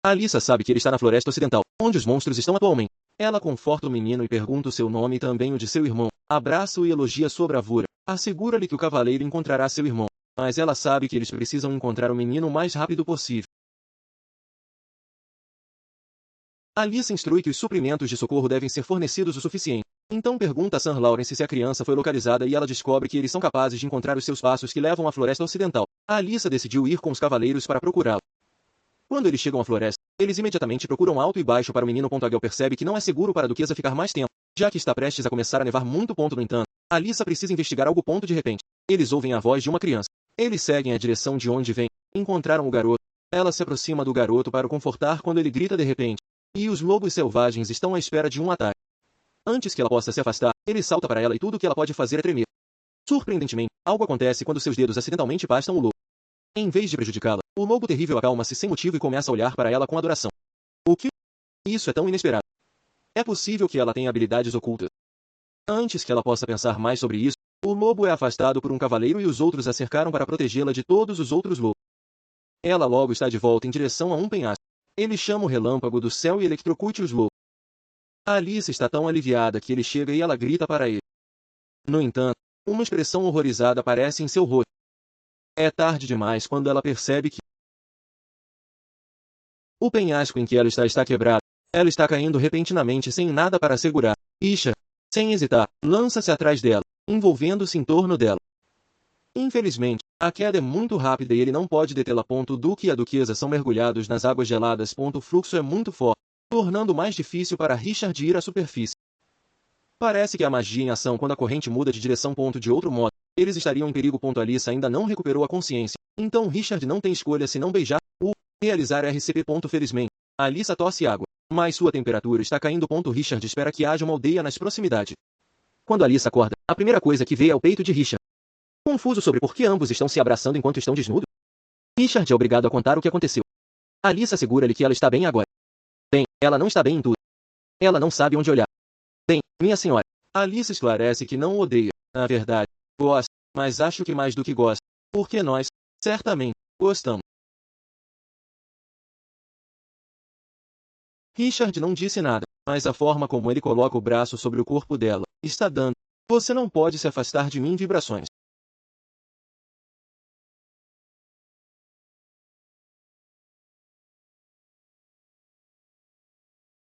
Alyssa sabe que ele está na floresta ocidental, onde os monstros estão atualmente. Ela conforta o menino e pergunta o seu nome e também o de seu irmão. Abraça-o e elogia sua bravura. Assegura-lhe que o cavaleiro encontrará seu irmão. Mas ela sabe que eles precisam encontrar o menino o mais rápido possível. Alyssa instrui que os suprimentos de socorro devem ser fornecidos o suficiente. Então pergunta a Sir Lawrence se a criança foi localizada e ela descobre que eles são capazes de encontrar os seus passos que levam à floresta ocidental. A Alyssa decidiu ir com os cavaleiros para procurá-lo. Quando eles chegam à floresta, eles imediatamente procuram alto e baixo para o menino. A Gale percebe que não é seguro para a duquesa ficar mais tempo, já que está prestes a começar a nevar muito. No entanto, Alyssa precisa investigar algo. De repente, eles ouvem a voz de uma criança. Eles seguem a direção de onde vem. Encontraram o garoto. Ela se aproxima do garoto para o confortar quando ele grita de repente. E os lobos selvagens estão à espera de um ataque. Antes que ela possa se afastar, ele salta para ela e tudo o que ela pode fazer é tremer. Surpreendentemente, algo acontece quando seus dedos acidentalmente pastam o lobo. Em vez de prejudicá-la, o lobo terrível acalma-se sem motivo e começa a olhar para ela com adoração. O que? Isso é tão inesperado. É possível que ela tenha habilidades ocultas. Antes que ela possa pensar mais sobre isso, o lobo é afastado por um cavaleiro e os outros a cercaram para protegê-la de todos os outros lobos. Ela logo está de volta em direção a um penhasco. Ele chama o relâmpago do céu e eletrocute os lobos. A Alyssa está tão aliviada que ele chega e ela grita para ele. No entanto, uma expressão horrorizada aparece em seu rosto. É tarde demais quando ela percebe que o penhasco em que ela está quebrado. Ela está caindo repentinamente sem nada para segurar. Isha, sem hesitar, lança-se atrás dela, envolvendo-se em torno dela. Infelizmente, a queda é muito rápida e ele não pode detê-la. O Duque e a duquesa são mergulhados nas águas geladas. O fluxo é muito forte, tornando mais difícil para Richard ir à superfície. Parece que a magia em ação quando a corrente muda de direção. De outro modo, eles estariam em perigo. Alice ainda não recuperou a consciência. Então Richard não tem escolha senão beijar o realizar RCP. Felizmente, Alyssa tosse água, mas sua temperatura está caindo. Richard espera que haja uma aldeia nas proximidades. Quando Alyssa acorda, a primeira coisa que vê é o peito de Richard. Confuso sobre por que ambos estão se abraçando enquanto estão desnudos, Richard é obrigado a contar o que aconteceu. Alyssa assegura-lhe que ela está bem agora. Bem, ela não está bem em tudo. Ela não sabe onde olhar. Bem, minha senhora. Alyssa esclarece que não o odeia. Na verdade, gosta, mas acho que mais do que gosta. Porque nós, certamente, gostamos. Richard não disse nada, mas a forma como ele coloca o braço sobre o corpo dela está dando. Você não pode se afastar de mim. Vibrações.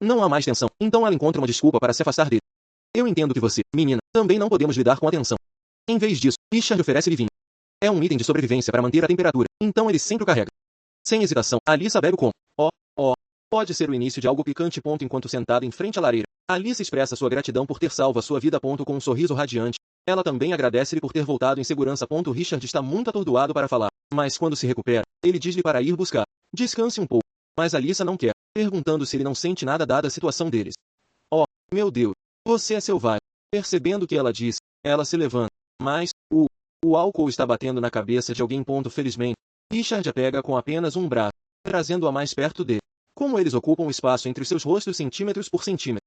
Não há mais tensão, então ela encontra uma desculpa para se afastar dele. Eu entendo que você, menina, também não podemos lidar com a tensão. Em vez disso, Richard oferece-lhe vinho. É um item de sobrevivência para manter a temperatura, então ele sempre o carrega. Sem hesitação, Alyssa bebe com. Pode ser o início de algo picante. Enquanto sentada em frente à lareira, Alyssa expressa sua gratidão por ter salvo a sua vida. Com um sorriso radiante, ela também agradece-lhe por ter voltado em segurança. Richard está muito atordoado para falar, mas quando se recupera, ele diz-lhe para ir buscar. Descanse um pouco. Mas Alyssa não quer, perguntando se ele não sente nada dada a situação deles. Oh, meu Deus, você é selvagem. Percebendo o que ela disse, ela se levanta. Mas, o álcool está batendo na cabeça de alguém. Felizmente, Richard a pega com apenas um braço, trazendo-a mais perto dele. Como eles ocupam o espaço entre seus rostos centímetros por centímetro.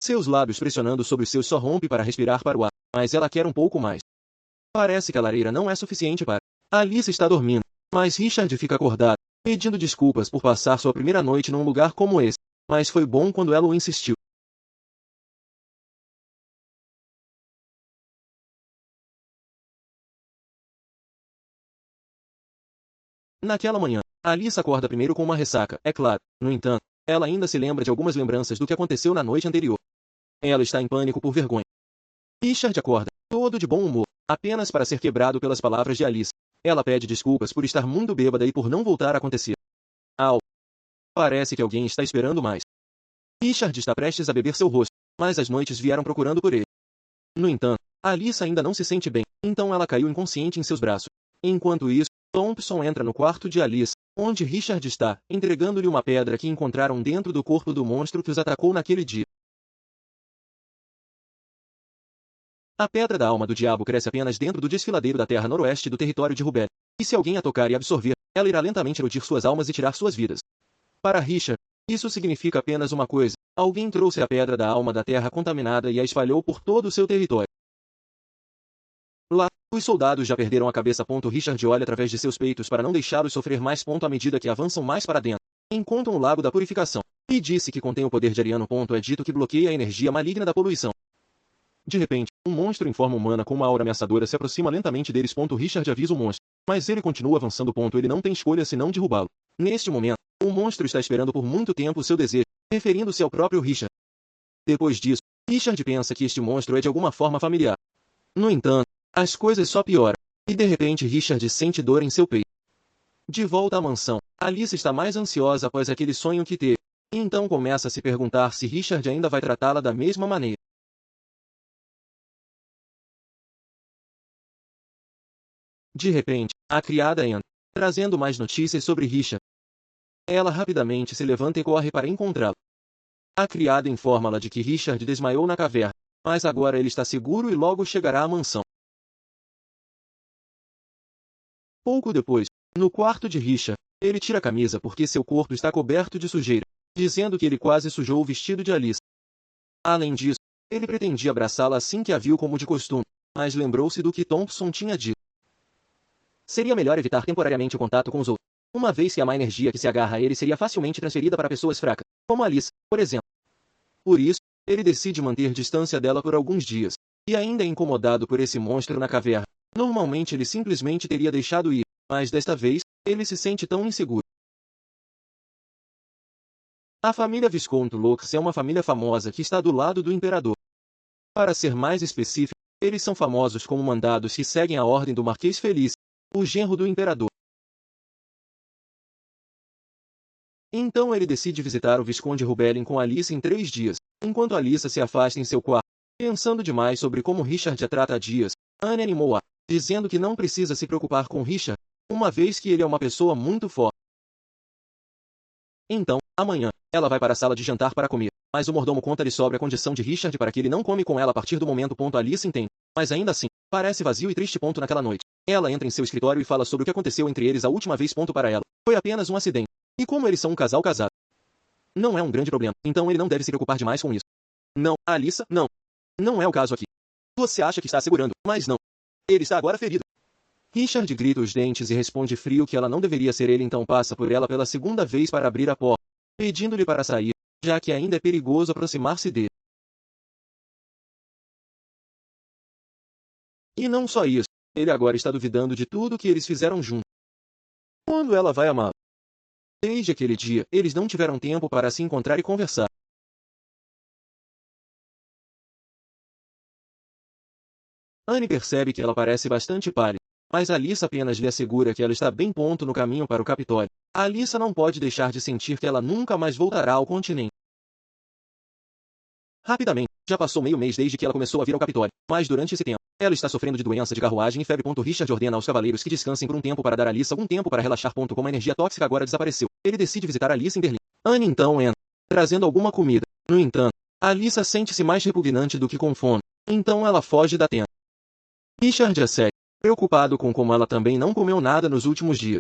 Seus lábios pressionando sobre os seus só rompe para respirar para o ar, mas ela quer um pouco mais. Parece que a lareira não é suficiente para. Alyssa está dormindo, mas Richard fica acordado, pedindo desculpas por passar sua primeira noite num lugar como esse, mas foi bom quando ela o insistiu. Naquela manhã, Alyssa acorda primeiro com uma ressaca, é claro. No entanto, ela ainda se lembra de algumas lembranças do que aconteceu na noite anterior. Ela está em pânico por vergonha. Richard acorda, todo de bom humor, apenas para ser quebrado pelas palavras de Alyssa. Ela pede desculpas por estar muito bêbada e por não voltar a acontecer. Parece que alguém está esperando mais. Richard está prestes a beber seu rosto, mas as noites vieram procurando por ele. No entanto, Alyssa ainda não se sente bem, então ela caiu inconsciente em seus braços. Enquanto isso, Thompson entra no quarto de Alyssa, onde Richard está, entregando-lhe uma pedra que encontraram dentro do corpo do monstro que os atacou naquele dia. A pedra da alma do diabo cresce apenas dentro do desfiladeiro da terra noroeste do território de Rubel, e se alguém a tocar e absorver, ela irá lentamente erudir suas almas e tirar suas vidas. Para Richard, isso significa apenas uma coisa: alguém trouxe a pedra da alma da terra contaminada e a espalhou por todo o seu território. Lá, os soldados já perderam a cabeça. Richard olha através de seus peitos para não deixá-los sofrer mais. À medida que avançam mais para dentro, encontram o lago da purificação, e disse que contém o poder de Ariano. É dito que bloqueia a energia maligna da poluição. De repente, um monstro em forma humana com uma aura ameaçadora se aproxima lentamente deles. Richard avisa o monstro, mas ele continua avançando. Ele não tem escolha senão derrubá-lo. Neste momento, o monstro está esperando por muito tempo seu desejo, referindo-se ao próprio Richard. Depois disso, Richard pensa que este monstro é de alguma forma familiar. No entanto, as coisas só pioram, e de repente Richard sente dor em seu peito. De volta à mansão, Alyssa está mais ansiosa após aquele sonho que teve, e então começa a se perguntar se Richard ainda vai tratá-la da mesma maneira. De repente, a criada entra, trazendo mais notícias sobre Richard. Ela rapidamente se levanta e corre para encontrá-lo. A criada informa-la de que Richard desmaiou na caverna, mas agora ele está seguro e logo chegará à mansão. Pouco depois, no quarto de Richard, ele tira a camisa porque seu corpo está coberto de sujeira, dizendo que ele quase sujou o vestido de Alice. Além disso, ele pretendia abraçá-la assim que a viu como de costume, mas lembrou-se do que Thompson tinha dito. Seria melhor evitar temporariamente o contato com os outros, uma vez que a má energia que se agarra a ele seria facilmente transferida para pessoas fracas, como Alice, por exemplo. Por isso, ele decide manter distância dela por alguns dias, e ainda é incomodado por esse monstro na caverna. Normalmente ele simplesmente teria deixado ir, mas desta vez, ele se sente tão inseguro. A família Visconde Lux é uma família famosa que está do lado do imperador. Para ser mais específico, eles são famosos como mandados que seguem a ordem do Marquês Feliz, o genro do imperador. Então ele decide visitar o Visconde Rubelin com Alice em 3 dias, enquanto Alice se afasta em seu quarto. Pensando demais sobre como Richard a trata há dias, Anne animou-a, dizendo que não precisa se preocupar com Richard, uma vez que ele é uma pessoa muito forte. Então, amanhã, ela vai para a sala de jantar para comer, mas o mordomo conta-lhe sobre a condição de Richard para que ele não come com ela a partir do momento. Alice entende, mas ainda assim, parece vazio e triste. Naquela noite, ela entra em seu escritório e fala sobre o que aconteceu entre eles a última vez. Para ela, foi apenas um acidente. E como eles são um casal casado, não é um grande problema, então ele não deve se preocupar demais com isso. Não, Alissa, não. Não é o caso aqui. Você acha que está segurando, mas não. Ele está agora ferido. Richard grita os dentes e responde frio que ela não deveria ser ele. Então passa por ela pela segunda vez para abrir a porta, pedindo-lhe para sair, já que ainda é perigoso aproximar-se dele. E não só isso, ele agora está duvidando de tudo que eles fizeram juntos. Quando ela vai amá-lo? Desde aquele dia, eles não tiveram tempo para se encontrar e conversar. Anne percebe que ela parece bastante pálida, mas Alissa apenas lhe assegura que ela está bem. No caminho para o Capitólio, Alissa não pode deixar de sentir que ela nunca mais voltará ao continente. Rapidamente, já passou meio mês desde que ela começou a vir ao Capitólio, mas durante esse tempo, ela está sofrendo de doença de carruagem e febre. Richard ordena aos cavaleiros que descansem por um tempo para dar a Alissa algum tempo para relaxar. Como a energia tóxica agora desapareceu, ele decide visitar Alice em Berlim. Anne então entra, trazendo alguma comida. No entanto, Alissa sente-se mais repugnante do que com fome, então ela foge da tenda. Richard a segue, preocupado com como ela também não comeu nada nos últimos dias.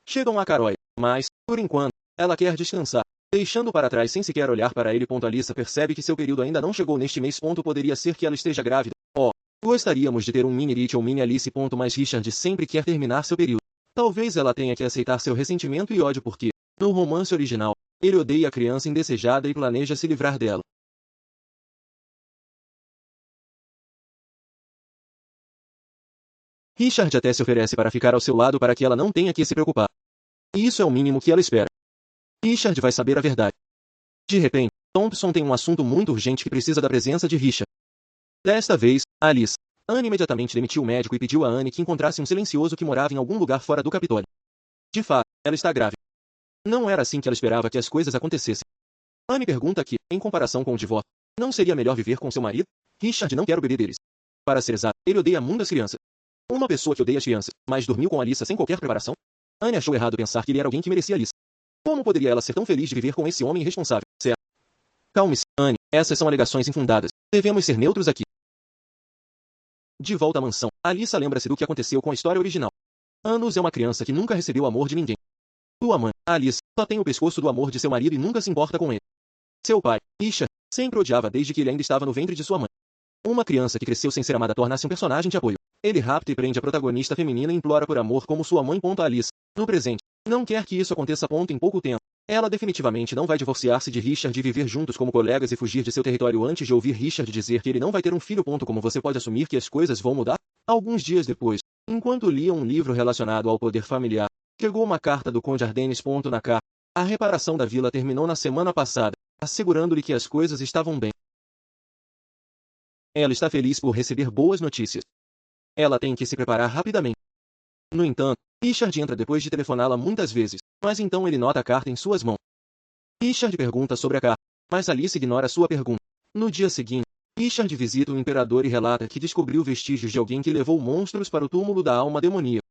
Chegam a Caroy, mas, por enquanto, ela quer descansar, deixando para trás sem sequer olhar para ele. Alissa percebe que seu período ainda não chegou neste mês. Poderia ser que ela esteja grávida. Oh, gostaríamos de ter um mini Rich ou mini Alice. Mas Richard sempre quer terminar seu período. Talvez ela tenha que aceitar seu ressentimento e ódio porque, no romance original, ele odeia a criança indesejada e planeja se livrar dela. Richard até se oferece para ficar ao seu lado para que ela não tenha que se preocupar. E isso é o mínimo que ela espera. Richard vai saber a verdade. De repente, Thompson tem um assunto muito urgente que precisa da presença de Richard. Desta vez, Alice. Anne imediatamente demitiu o médico e pediu a Anne que encontrasse um silencioso que morava em algum lugar fora do Capitólio. De fato, ela está grávida. Não era assim que ela esperava que as coisas acontecessem. Anne pergunta que, em comparação com o divórcio, não seria melhor viver com seu marido? Richard não quer o bebê deles. Para ser exato, ele odeia muito as crianças. Uma pessoa que odeia as crianças, mas dormiu com Alissa sem qualquer preparação? Anne achou errado pensar que ele era alguém que merecia Alissa. Como poderia ela ser tão feliz de viver com esse homem irresponsável? Certo? Calme-se, Anne. Essas são alegações infundadas. Devemos ser neutros aqui. De volta à mansão, Alissa lembra-se do que aconteceu com a história original. Anos é uma criança que nunca recebeu o amor de ninguém. Sua mãe, Alice, só tem o pescoço do amor de seu marido e nunca se importa com ele. Seu pai, Richard, sempre odiava desde que ele ainda estava no ventre de sua mãe. Uma criança que cresceu sem ser amada torna-se um personagem de apoio. Ele rapta e prende a protagonista feminina e implora por amor como sua mãe. Alice, no presente, não quer que isso aconteça. Em pouco tempo, ela definitivamente não vai divorciar-se de Richard e viver juntos como colegas e fugir de seu território antes de ouvir Richard dizer que ele não vai ter um filho. Como você pode assumir que as coisas vão mudar? Alguns dias depois, enquanto lia um livro relacionado ao poder familiar, chegou uma carta do Conde Ardennes. Na carta, a reparação da vila terminou na semana passada, assegurando-lhe que as coisas estavam bem. Ela está feliz por receber boas notícias. Ela tem que se preparar rapidamente. No entanto, Richard entra depois de telefoná-la muitas vezes, mas então ele nota a carta em suas mãos. Richard pergunta sobre a carta, mas Alice ignora sua pergunta. No dia seguinte, Richard visita o imperador e relata que descobriu vestígios de alguém que levou monstros para o túmulo da alma demoníaca.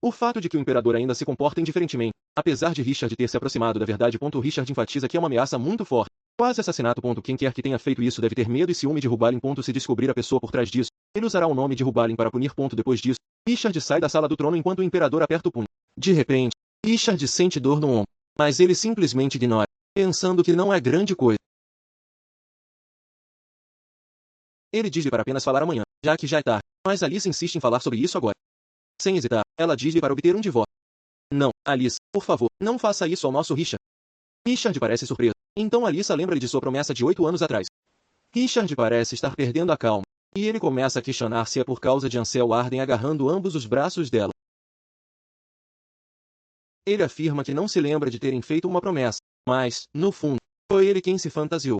O fato de que o imperador ainda se comporta indiferentemente, apesar de Richard ter se aproximado da verdade. Richard enfatiza que é uma ameaça muito forte. Quase assassinato. Quem quer que tenha feito isso deve ter medo e ciúme de Rubalin. Se descobrir a pessoa por trás disso, ele usará o nome de Rubalin para punir. Depois disso, Richard sai da sala do trono enquanto o imperador aperta o punho. De repente, Richard sente dor no ombro, mas ele simplesmente ignora, pensando que não é grande coisa. Ele diz-lhe para apenas falar amanhã, já que já é tarde, mas Alice insiste em falar sobre isso agora. Sem hesitar, ela diz-lhe para obter um divórcio. Não, Alice, por favor, não faça isso ao nosso Richard. Richard parece surpreso. Então Alice lembra-lhe de sua promessa de 8 anos atrás. Richard parece estar perdendo a calma, e ele começa a questionar se é por causa de Ansel Arden agarrando ambos os braços dela. Ele afirma que não se lembra de terem feito uma promessa, mas, no fundo, foi ele quem se fantasiou.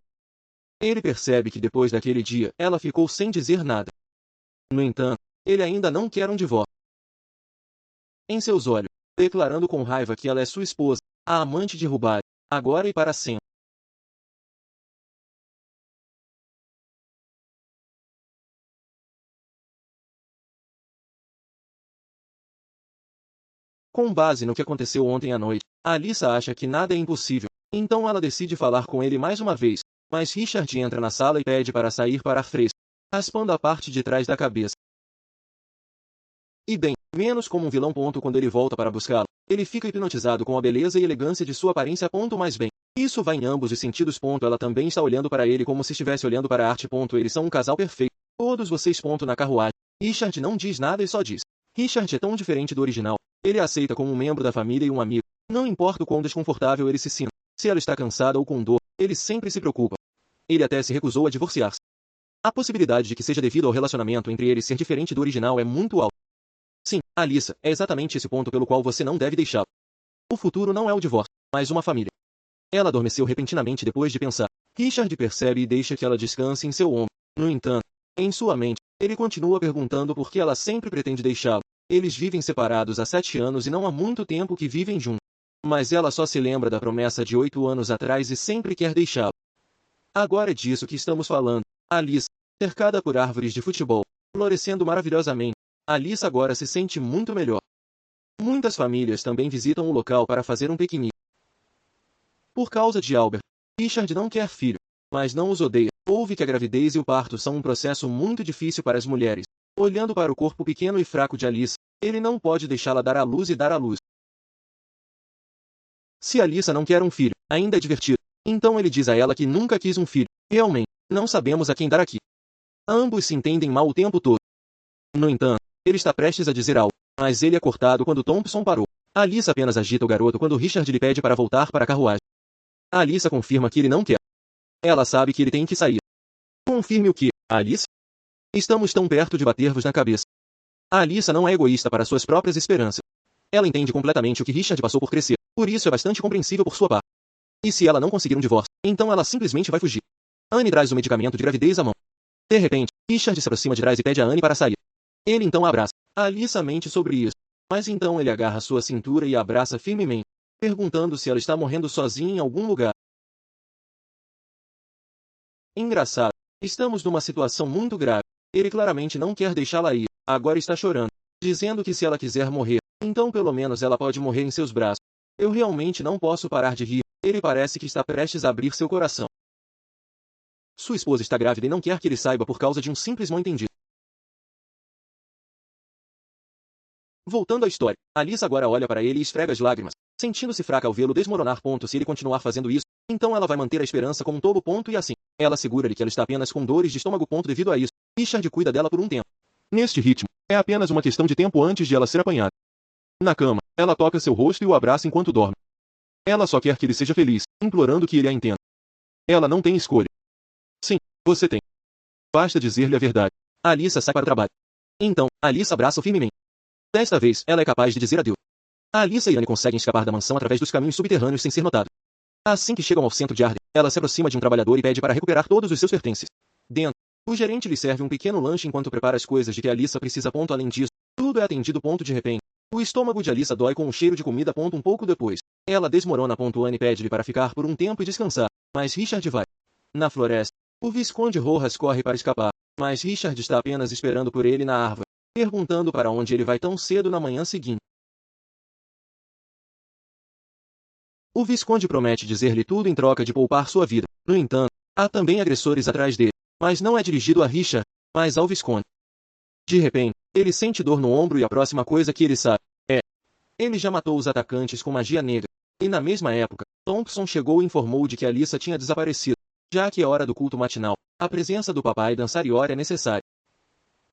Ele percebe que depois daquele dia, ela ficou sem dizer nada. No entanto, ele ainda não quer um divórcio. em seus olhos, declarando com raiva que ela é sua esposa, a amante de Rubari, agora e para sempre. Com base no que aconteceu ontem à noite, Alyssa acha que nada é impossível, então ela decide falar com ele mais uma vez, mas Richard entra na sala e pede para sair para ar fresco, raspando a parte de trás da cabeça. E bem, menos como um vilão. Quando ele volta para buscá-lo, ele fica hipnotizado com a beleza e elegância de sua aparência. Mais bem, isso vai em ambos os sentidos. Ela também está olhando para ele como se estivesse olhando para a arte. Eles são um casal perfeito. Todos vocês. Na carruagem, Richard não diz nada e só diz: Richard é tão diferente do original. Ele a aceita como um membro da família e um amigo. Não importa o quão desconfortável ele se sinta, se ela está cansada ou com dor, ele sempre se preocupa. Ele até se recusou a divorciar-se. A possibilidade de que seja devido ao relacionamento entre eles ser diferente do original é muito alta. Sim, Alyssa, é exatamente esse ponto pelo qual você não deve deixá-lo. O futuro não é o divórcio, mas uma família. Ela adormeceu repentinamente depois de pensar. Richard percebe e deixa que ela descanse em seu ombro. No entanto, em sua mente, ele continua perguntando por que ela sempre pretende deixá-lo. Eles vivem separados há 7 anos e não há muito tempo que vivem juntos. Mas ela só se lembra da promessa de 8 anos atrás e sempre quer deixá-lo. Agora é disso que estamos falando. Alyssa, cercada por árvores de futebol, florescendo maravilhosamente, Alyssa agora se sente muito melhor. Muitas famílias também visitam o local para fazer um piquenique. Por causa de Albert, Richard não quer filho, mas não os odeia. Ouve que a gravidez e o parto são um processo muito difícil para as mulheres. Olhando para o corpo pequeno e fraco de Alyssa, ele não pode deixá-la dar à luz e dar à luz. Se Alyssa não quer um filho, ainda é divertido. Então ele diz a ela que nunca quis um filho. Realmente, não sabemos a quem dar aqui. Ambos se entendem mal o tempo todo. No entanto, ele está prestes a dizer algo, mas ele é cortado quando Thompson parou. Alyssa apenas agita o garoto quando Richard lhe pede para voltar para a carruagem. Alyssa confirma que ele não quer. Ela sabe que ele tem que sair. Confirme o que, Alyssa? Estamos tão perto de bater-vos na cabeça. Alyssa não é egoísta para suas próprias esperanças. Ela entende completamente o que Richard passou por crescer, por isso é bastante compreensível por sua parte. E se ela não conseguir um divórcio, então ela simplesmente vai fugir. Anne traz o medicamento de gravidez à mão. De repente, Richard se aproxima de trás e pede a Anne para sair. Ele então a abraça. Alyssa mente sobre isso. Mas então ele agarra sua cintura e a abraça firmemente, perguntando se ela está morrendo sozinha em algum lugar. Engraçado. Estamos numa situação muito grave. Ele claramente não quer deixá-la ir. Agora está chorando, dizendo que se ela quiser morrer, então pelo menos ela pode morrer em seus braços. Eu realmente não posso parar de rir. Ele parece que está prestes a abrir seu coração. Sua esposa está grávida e não quer que ele saiba por causa de um simples mal-entendido. Voltando à história, Alyssa agora olha para ele e esfrega as lágrimas, sentindo-se fraca ao vê-lo desmoronar. Se ele continuar fazendo isso, então ela vai manter a esperança como um tobo. E assim, ela segura-lhe que ela está apenas com dores de estômago. Devido a isso, Richard cuida dela por um tempo. Neste ritmo, é apenas uma questão de tempo antes de ela ser apanhada. Na cama, ela toca seu rosto e o abraça enquanto dorme. Ela só quer que ele seja feliz, implorando que ele a entenda. Ela não tem escolha. Sim, você tem. Basta dizer-lhe a verdade. Alyssa sai para o trabalho. Então, Alyssa abraça-o firmemente. Desta vez, ela é capaz de dizer adeus. Alyssa e Anne conseguem escapar da mansão através dos caminhos subterrâneos sem ser notados. Assim que chegam ao centro de Arden, ela se aproxima de um trabalhador e pede para recuperar todos os seus pertences. Dentro, o gerente lhe serve um pequeno lanche enquanto prepara as coisas de que Alyssa precisa. Além disso, tudo é atendido. De repente, o estômago de Alyssa dói com o cheiro de comida. Um pouco depois, ela desmorona. Anne pede-lhe para ficar por um tempo e descansar, mas Richard vai. Na floresta, o Visconde Rojas corre para escapar, mas Richard está apenas esperando por ele na árvore, perguntando para onde ele vai tão cedo na manhã seguinte. O Visconde promete dizer-lhe tudo em troca de poupar sua vida. No entanto, há também agressores atrás dele, mas não é dirigido a Richard, mas ao Visconde. De repente, ele sente dor no ombro e a próxima coisa que ele sabe é: ele já matou os atacantes com magia negra. E na mesma época, Thompson chegou e informou de que Alyssa tinha desaparecido. Já que é hora do culto matinal, a presença do papai Dan Sariot é necessária.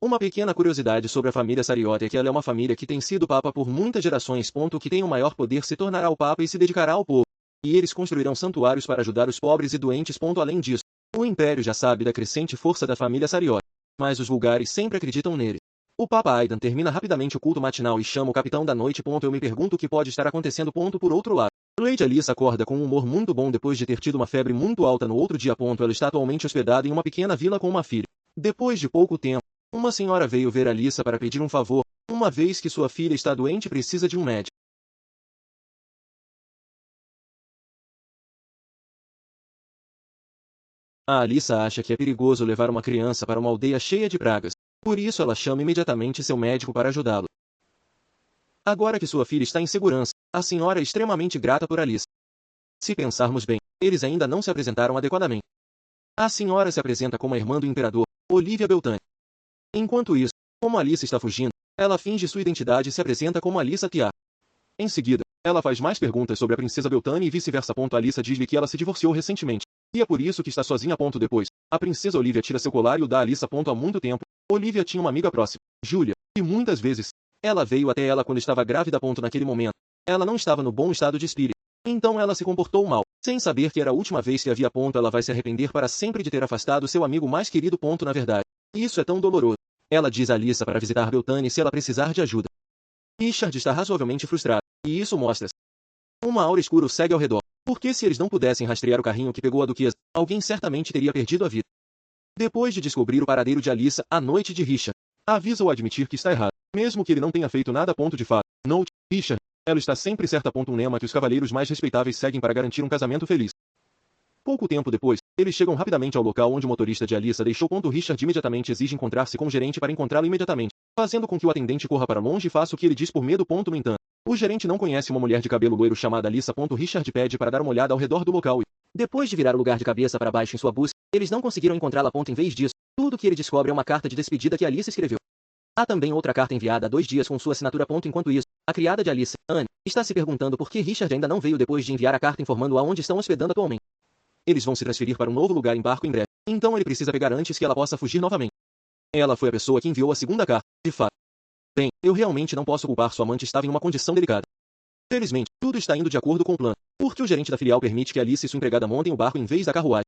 Uma pequena curiosidade sobre a família Sariot é que ela é uma família que tem sido papa por muitas gerações. O que tem o maior poder se tornará o papa e se dedicará ao povo. E eles construirão santuários para ajudar os pobres e doentes. Além disso, o império já sabe da crescente força da família Sariot, mas os vulgares sempre acreditam nele. O Papa Aidan termina rapidamente o culto matinal e chama o capitão da noite. Eu me pergunto o que pode estar acontecendo. Por outro lado, Lady Alyssa acorda com um humor muito bom depois de ter tido uma febre muito alta no outro dia. Ela está atualmente hospedada em uma pequena vila com uma filha. Depois de pouco tempo, Uma senhora veio ver Alyssa para pedir um favor, uma vez que sua filha está doente e precisa de um médico. A Alyssa acha que é perigoso levar uma criança para uma aldeia cheia de pragas. Por isso ela chama imediatamente seu médico para ajudá-lo. Agora que sua filha está em segurança, a senhora é extremamente grata por Alyssa. Se pensarmos bem, eles ainda não se apresentaram adequadamente. A senhora se apresenta como a irmã do imperador, Olivia Beltane. Enquanto isso, como Alyssa está fugindo, ela finge sua identidade e se apresenta como Alyssa Tiar. Em seguida, ela faz mais perguntas sobre a princesa Beltane e vice-versa. Alyssa diz-lhe que ela se divorciou recentemente, e é por isso que está sozinha. Depois, a princesa Olivia tira seu colar e o dá a Alyssa. Há muito tempo, Olivia tinha uma amiga próxima, Julia, e muitas vezes, ela veio até ela quando estava grávida. Naquele momento, ela não estava no bom estado de espírito, então ela se comportou mal, sem saber que era a última vez que a via. Ela vai se arrepender para sempre de ter afastado seu amigo mais querido. Na verdade, isso é tão doloroso. Ela diz a Alyssa para visitar Beltane se ela precisar de ajuda. Richard está razoavelmente frustrado, e isso mostra-se. Uma aura escura o segue ao redor, porque se eles não pudessem rastrear o carrinho que pegou a duquesa, alguém certamente teria perdido a vida. Depois de descobrir o paradeiro de Alyssa, a noite de Richard avisa-o a admitir que está errado, mesmo que ele não tenha feito nada. De fato, note, Richard, ela está sempre certa. Um lema que os cavaleiros mais respeitáveis seguem para garantir um casamento feliz. Pouco tempo depois, eles chegam rapidamente ao local onde o motorista de Alyssa deixou. Richard imediatamente exige encontrar-se com o gerente para encontrá-lo imediatamente, fazendo com que o atendente corra para longe e faça o que ele diz por medo. No entanto, o gerente não conhece uma mulher de cabelo loiro chamada Alyssa. Richard pede para dar uma olhada ao redor do local e, depois de virar o lugar de cabeça para baixo em sua busca, eles não conseguiram encontrá-la. Em vez disso, tudo que ele descobre é uma carta de despedida que Alyssa escreveu. Há também outra carta enviada há 2 dias com sua assinatura. Enquanto isso, a criada de Alyssa, Anne, está se perguntando por que Richard ainda não veio depois de enviar a carta informando aonde estão hospedando atualmente. Eles vão se transferir para um novo lugar em barco em breve, então ele precisa pegar antes que ela possa fugir novamente. Ela foi a pessoa que enviou a segunda carta, de fato. Bem, eu realmente não posso culpar. Sua amante estava em uma condição delicada. Felizmente, tudo está indo de acordo com o plano, porque o gerente da filial permite que Alyssa e sua empregada montem o barco em vez da carruagem.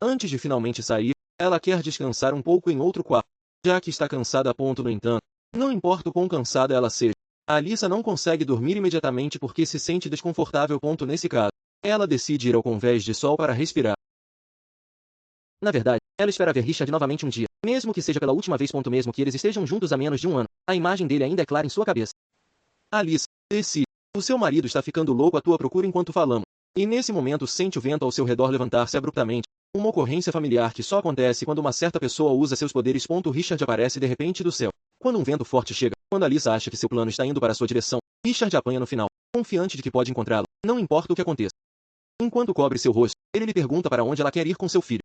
Antes de finalmente sair, ela quer descansar um pouco em outro quarto, já que está cansada. No entanto, não importa o quão cansada ela seja, Alyssa não consegue dormir imediatamente porque se sente desconfortável. Nesse caso, ela decide ir ao convés de sol para respirar. Na verdade, ela espera ver Richard novamente um dia, mesmo que seja pela última vez. Mesmo que eles estejam juntos há menos de um ano, a imagem dele ainda é clara em sua cabeça. Alyssa, decide. O seu marido está ficando louco à tua procura enquanto falamos. E nesse momento sente o vento ao seu redor levantar-se abruptamente. Uma ocorrência familiar que só acontece quando uma certa pessoa usa seus poderes. Richard aparece de repente do céu, quando um vento forte chega. Quando Alyssa acha que seu plano está indo para sua direção, Richard apanha no final, confiante de que pode encontrá-la, não importa o que aconteça. Enquanto cobre seu rosto, ele lhe pergunta para onde ela quer ir com seu filho.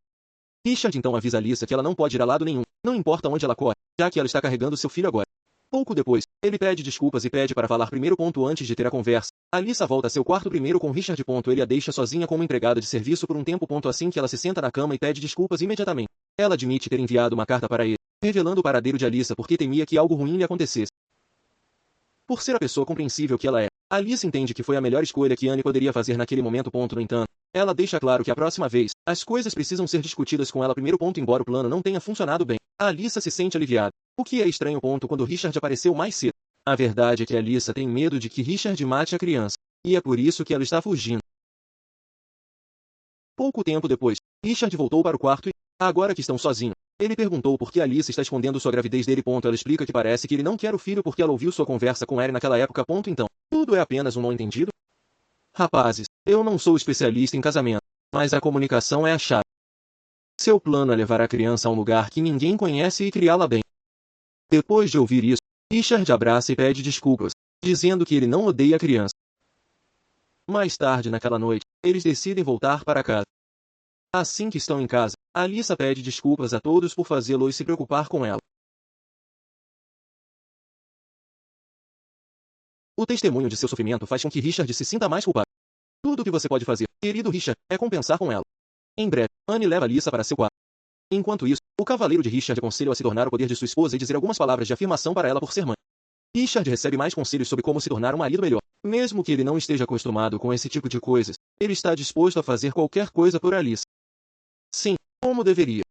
Richard então avisa Alyssa que ela não pode ir a lado nenhum, não importa onde ela corre, já que ela está carregando seu filho agora. Pouco depois, ele pede desculpas e pede para falar primeiro. Antes de ter a conversa, Alyssa volta a seu quarto primeiro com Richard. Ele a deixa sozinha como empregada de serviço por um tempo. Assim que ela se senta na cama e pede desculpas imediatamente, ela admite ter enviado uma carta para ele, revelando o paradeiro de Alyssa porque temia que algo ruim lhe acontecesse. Por ser a pessoa compreensível que ela é, Alyssa entende que foi a melhor escolha que Anne poderia fazer naquele momento. No entanto, ela deixa claro que a próxima vez, as coisas precisam ser discutidas com ela primeiro. Embora o plano não tenha funcionado bem, Alyssa se sente aliviada, o que é estranho. Quando Richard apareceu mais cedo. A verdade é que Alyssa tem medo de que Richard mate a criança, e é por isso que ela está fugindo. Pouco tempo depois, Richard voltou para o quarto e, agora que estão sozinhos, ele perguntou por que Alyssa está escondendo sua gravidez dele. Ela explica que parece que ele não quer o filho porque ela ouviu sua conversa com Erin naquela época. Então, tudo é apenas um mal-entendido? Rapazes, eu não sou especialista em casamento, mas a comunicação é a chave. Seu plano é levar a criança a um lugar que ninguém conhece e criá-la bem. Depois de ouvir isso, Richard abraça e pede desculpas, dizendo que ele não odeia a criança. Mais tarde naquela noite, eles decidem voltar para casa. Assim que estão em casa, Alyssa pede desculpas a todos por fazê-lo e se preocupar com ela. O testemunho de seu sofrimento faz com que Richard se sinta mais culpado. Tudo o que você pode fazer, querido Richard, é compensar com ela. Em breve, Anne leva Alyssa para seu quarto. Enquanto isso, o cavaleiro de Richard aconselha-o a se tornar o poder de sua esposa e dizer algumas palavras de afirmação para ela por ser mãe. Richard recebe mais conselhos sobre como se tornar um marido melhor. Mesmo que ele não esteja acostumado com esse tipo de coisas, ele está disposto a fazer qualquer coisa por Alyssa. Sim, como deveria.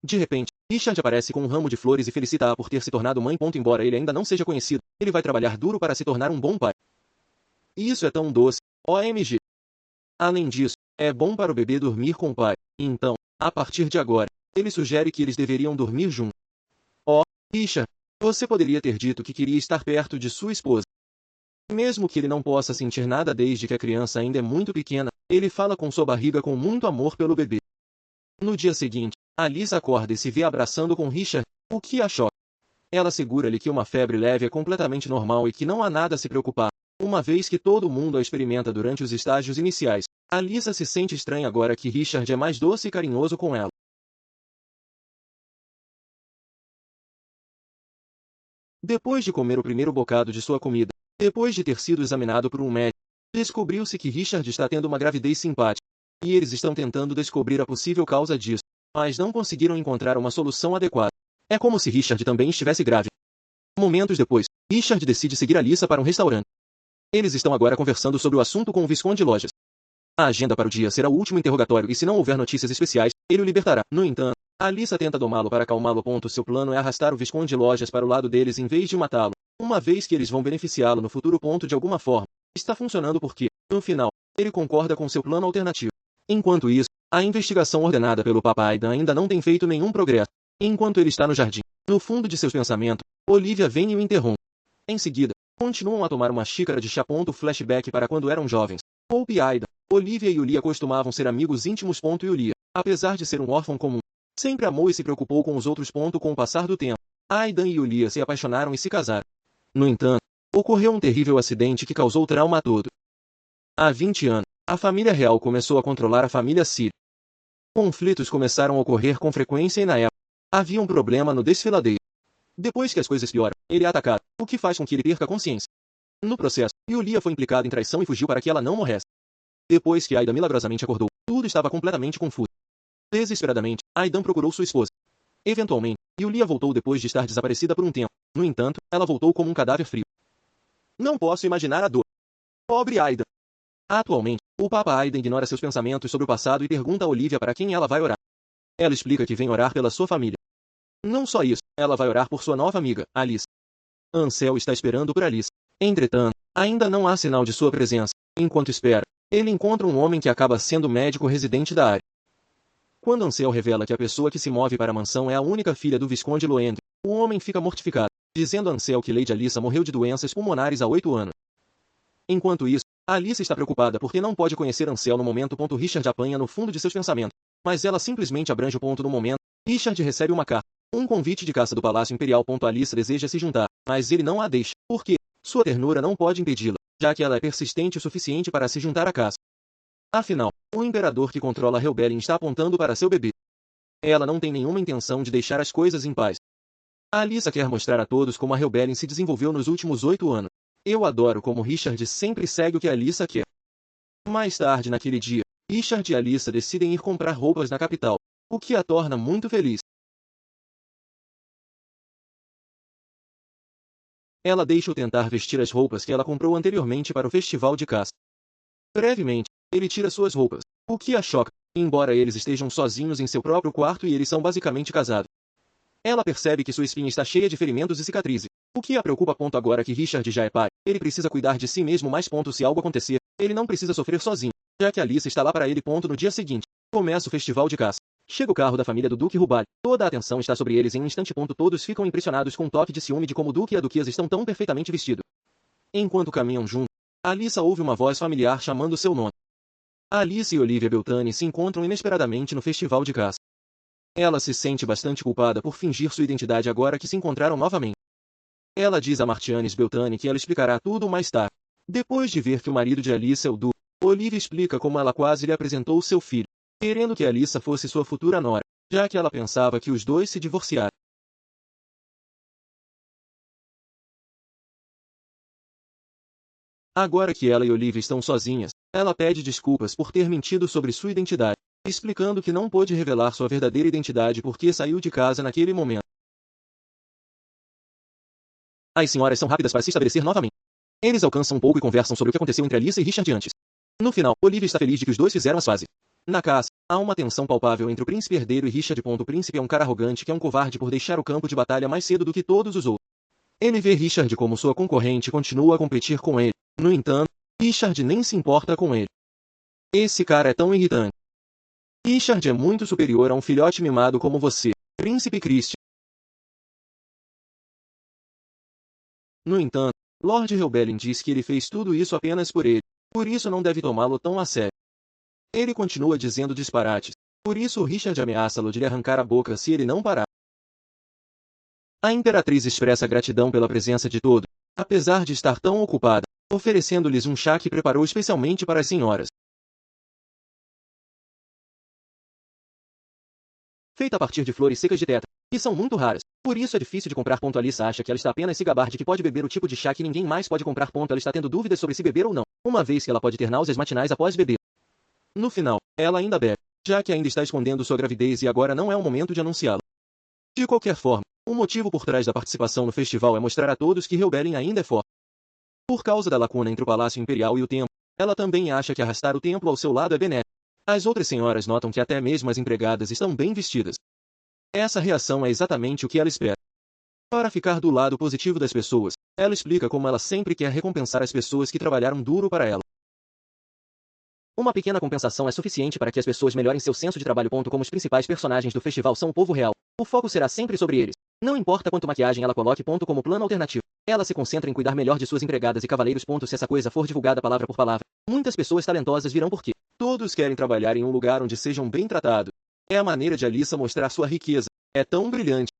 De repente, Richard aparece com um ramo de flores e felicita-a por ter se tornado mãe. Embora ele ainda não seja conhecido, ele vai trabalhar duro para se tornar um bom pai. E isso é tão doce, OMG. Além disso, É bom para o bebê dormir com o pai. Então, a partir de agora, ele sugere que eles deveriam dormir juntos. Oh, Richard, você poderia ter dito que queria estar perto de sua esposa. Mesmo que ele não possa sentir nada desde que a criança ainda é muito pequena, ele fala com sua barriga com muito amor pelo bebê. No dia seguinte, Alice acorda e se vê abraçando com Richard, o que a choca. Ela assegura-lhe que uma febre leve é completamente normal e que não há nada a se preocupar, uma vez que todo mundo a experimenta durante os estágios iniciais. Alissa se sente estranha agora que Richard é mais doce e carinhoso com ela. Depois de comer o primeiro bocado de sua comida, depois de ter sido examinado por um médico, descobriu-se que Richard está tendo uma gravidez simpática. E eles estão tentando descobrir a possível causa disso, mas não conseguiram encontrar uma solução adequada. É como se Richard também estivesse grávida. Momentos depois, Richard decide seguir Alissa para um restaurante. Eles estão agora conversando sobre o assunto com o Visconde Lojas. A agenda para o dia será o último interrogatório e se não houver notícias especiais, ele o libertará. No entanto, Alissa tenta domá-lo para acalmá-lo. Seu plano é arrastar o Visconde Lojas para o lado deles em vez de matá-lo, uma vez que eles vão beneficiá-lo no futuro. De alguma forma, está funcionando porque, no final, ele concorda com seu plano alternativo. Enquanto isso, a investigação ordenada pelo Papa Aidan ainda não tem feito nenhum progresso. Enquanto ele está no jardim, no fundo de seus pensamentos, Olivia vem e o interrompe. Em seguida, continuam a tomar uma xícara de chá. Flashback para quando eram jovens. Pope e Aidan, Olivia e Yulia costumavam ser amigos íntimos. Yulia, apesar de ser um órfão comum, sempre amou e se preocupou com os outros. Com o passar do tempo, Aidan e Yulia se apaixonaram e se casaram. No entanto, ocorreu um terrível acidente que causou trauma a todos. Há 20 anos, a família real começou a controlar a família Siri. Conflitos começaram a ocorrer com frequência e na época, havia um problema no desfiladeiro. Depois que as coisas pioram, ele é atacado, o que faz com que ele perca a consciência. No processo, Yulia foi implicada em traição e fugiu para que ela não morresse. Depois que Aidan milagrosamente acordou, tudo estava completamente confuso. Desesperadamente, Aidan procurou sua esposa. Eventualmente, Yulia voltou depois de estar desaparecida por um tempo. No entanto, ela voltou como um cadáver frio. Não posso imaginar a dor. Pobre Aidan. Atualmente, o Papa Aidan ignora seus pensamentos sobre o passado e pergunta a Olivia para quem ela vai orar. Ela explica que vem orar pela sua família. Não só isso, ela vai orar por sua nova amiga, Alice. Ansel está esperando por Alice. Entretanto, ainda não há sinal de sua presença. Enquanto espera, ele encontra um homem que acaba sendo médico residente da área. Quando Ansel revela que a pessoa que se move para a mansão é a única filha do Visconde Loend, o homem fica mortificado, dizendo a Ansel que Lady Alissa morreu de doenças pulmonares há 8 anos. Enquanto isso, Alice está preocupada porque não pode conhecer Ansel no momento. Richard apanha no fundo de seus pensamentos, mas ela simplesmente abrange o ponto no momento. Richard recebe uma carta, um convite de caça do Palácio Imperial. Alice deseja se juntar, mas ele não a deixa, porque sua ternura não pode impedi-la, já que ela é persistente o suficiente para se juntar à caça. Afinal, o imperador que controla Helbelin está apontando para seu bebê. Ela não tem nenhuma intenção de deixar as coisas em paz. Alissa quer mostrar a todos como a Helbelin se desenvolveu nos últimos 8 anos. Eu adoro como Richard sempre segue o que Alissa quer. Mais tarde naquele dia, Richard e Alissa decidem ir comprar roupas na capital, o que a torna muito feliz. Ela deixa-o tentar vestir as roupas que ela comprou anteriormente para o festival de caça. Brevemente, ele tira suas roupas, o que a choca, embora eles estejam sozinhos em seu próprio quarto e eles são basicamente casados. Ela percebe que sua espinha está cheia de ferimentos e cicatrizes, o que a preocupa. Agora que Richard já é pai, ele precisa cuidar de si mesmo. Mais se algo acontecer, ele não precisa sofrer sozinho, já que Alice está lá para ele. No dia seguinte, começa o festival de caça. Chega o carro da família do Duque Rubali. Toda a atenção está sobre eles em um instante. Todos ficam impressionados com um toque de ciúme de como o Duque e a Duquesa estão tão perfeitamente vestidos. Enquanto caminham juntos, Alissa ouve uma voz familiar chamando seu nome. Alice e Olivia Beltane se encontram inesperadamente no festival de caça. Ela se sente bastante culpada por fingir sua identidade agora que se encontraram novamente. Ela diz a Martianes Beltane que ela explicará tudo mais tarde. Depois de ver que o marido de Alice é o Duque, Olivia explica como ela quase lhe apresentou seu filho, querendo que Alissa fosse sua futura nora, já que ela pensava que os dois se divorciaram. Agora que ela e Olivia estão sozinhas, ela pede desculpas por ter mentido sobre sua identidade, explicando que não pôde revelar sua verdadeira identidade porque saiu de casa naquele momento. As senhoras são rápidas para se estabelecer novamente. Eles alcançam um pouco e conversam sobre o que aconteceu entre Alissa e Richard antes. No final, Olivia está feliz de que os dois fizeram as pazes. Na caça, há uma tensão palpável entre o príncipe herdeiro e Richard. O príncipe é um cara arrogante que é um covarde por deixar o campo de batalha mais cedo do que todos os outros. Ele vê Richard como sua concorrente e continua a competir com ele. No entanto, Richard nem se importa com ele. Esse cara é tão irritante. Richard é muito superior a um filhote mimado como você, Príncipe Christian. No entanto, Lord Helbelin diz que ele fez tudo isso apenas por ele. Por isso não deve tomá-lo tão a sério. Ele continua dizendo disparates. Por isso Richard ameaça-lo de lhe arrancar a boca se ele não parar. A Imperatriz expressa gratidão pela presença de todos, apesar de estar tão ocupada, oferecendo-lhes um chá que preparou especialmente para as senhoras. Feita a partir de flores secas de tetra, que são muito raras. Por isso é difícil de comprar. Alissa acha que ela está apenas se gabar de que pode beber o tipo de chá que ninguém mais pode comprar. Ela está tendo dúvidas sobre se beber ou não, uma vez que ela pode ter náuseas matinais após beber. No final, ela ainda bebe, já que ainda está escondendo sua gravidez e agora não é o momento de anunciá-la. De qualquer forma, o motivo por trás da participação no festival é mostrar a todos que Helbelin ainda é forte. Por causa da lacuna entre o Palácio Imperial e o templo, ela também acha que arrastar o templo ao seu lado é benéfico. As outras senhoras notam que até mesmo as empregadas estão bem vestidas. Essa reação é exatamente o que ela espera. Para ficar do lado positivo das pessoas, ela explica como ela sempre quer recompensar as pessoas que trabalharam duro para ela. Uma pequena compensação é suficiente para que as pessoas melhorem seu senso de trabalho. Como os principais personagens do festival são o povo real, o foco será sempre sobre eles. Não importa quanto maquiagem ela coloque. Como plano alternativo, ela se concentra em cuidar melhor de suas empregadas e cavaleiros. Se essa coisa for divulgada palavra por palavra, muitas pessoas talentosas virão porque todos querem trabalhar em um lugar onde sejam bem tratados. É a maneira de Alissa mostrar sua riqueza. É tão brilhante.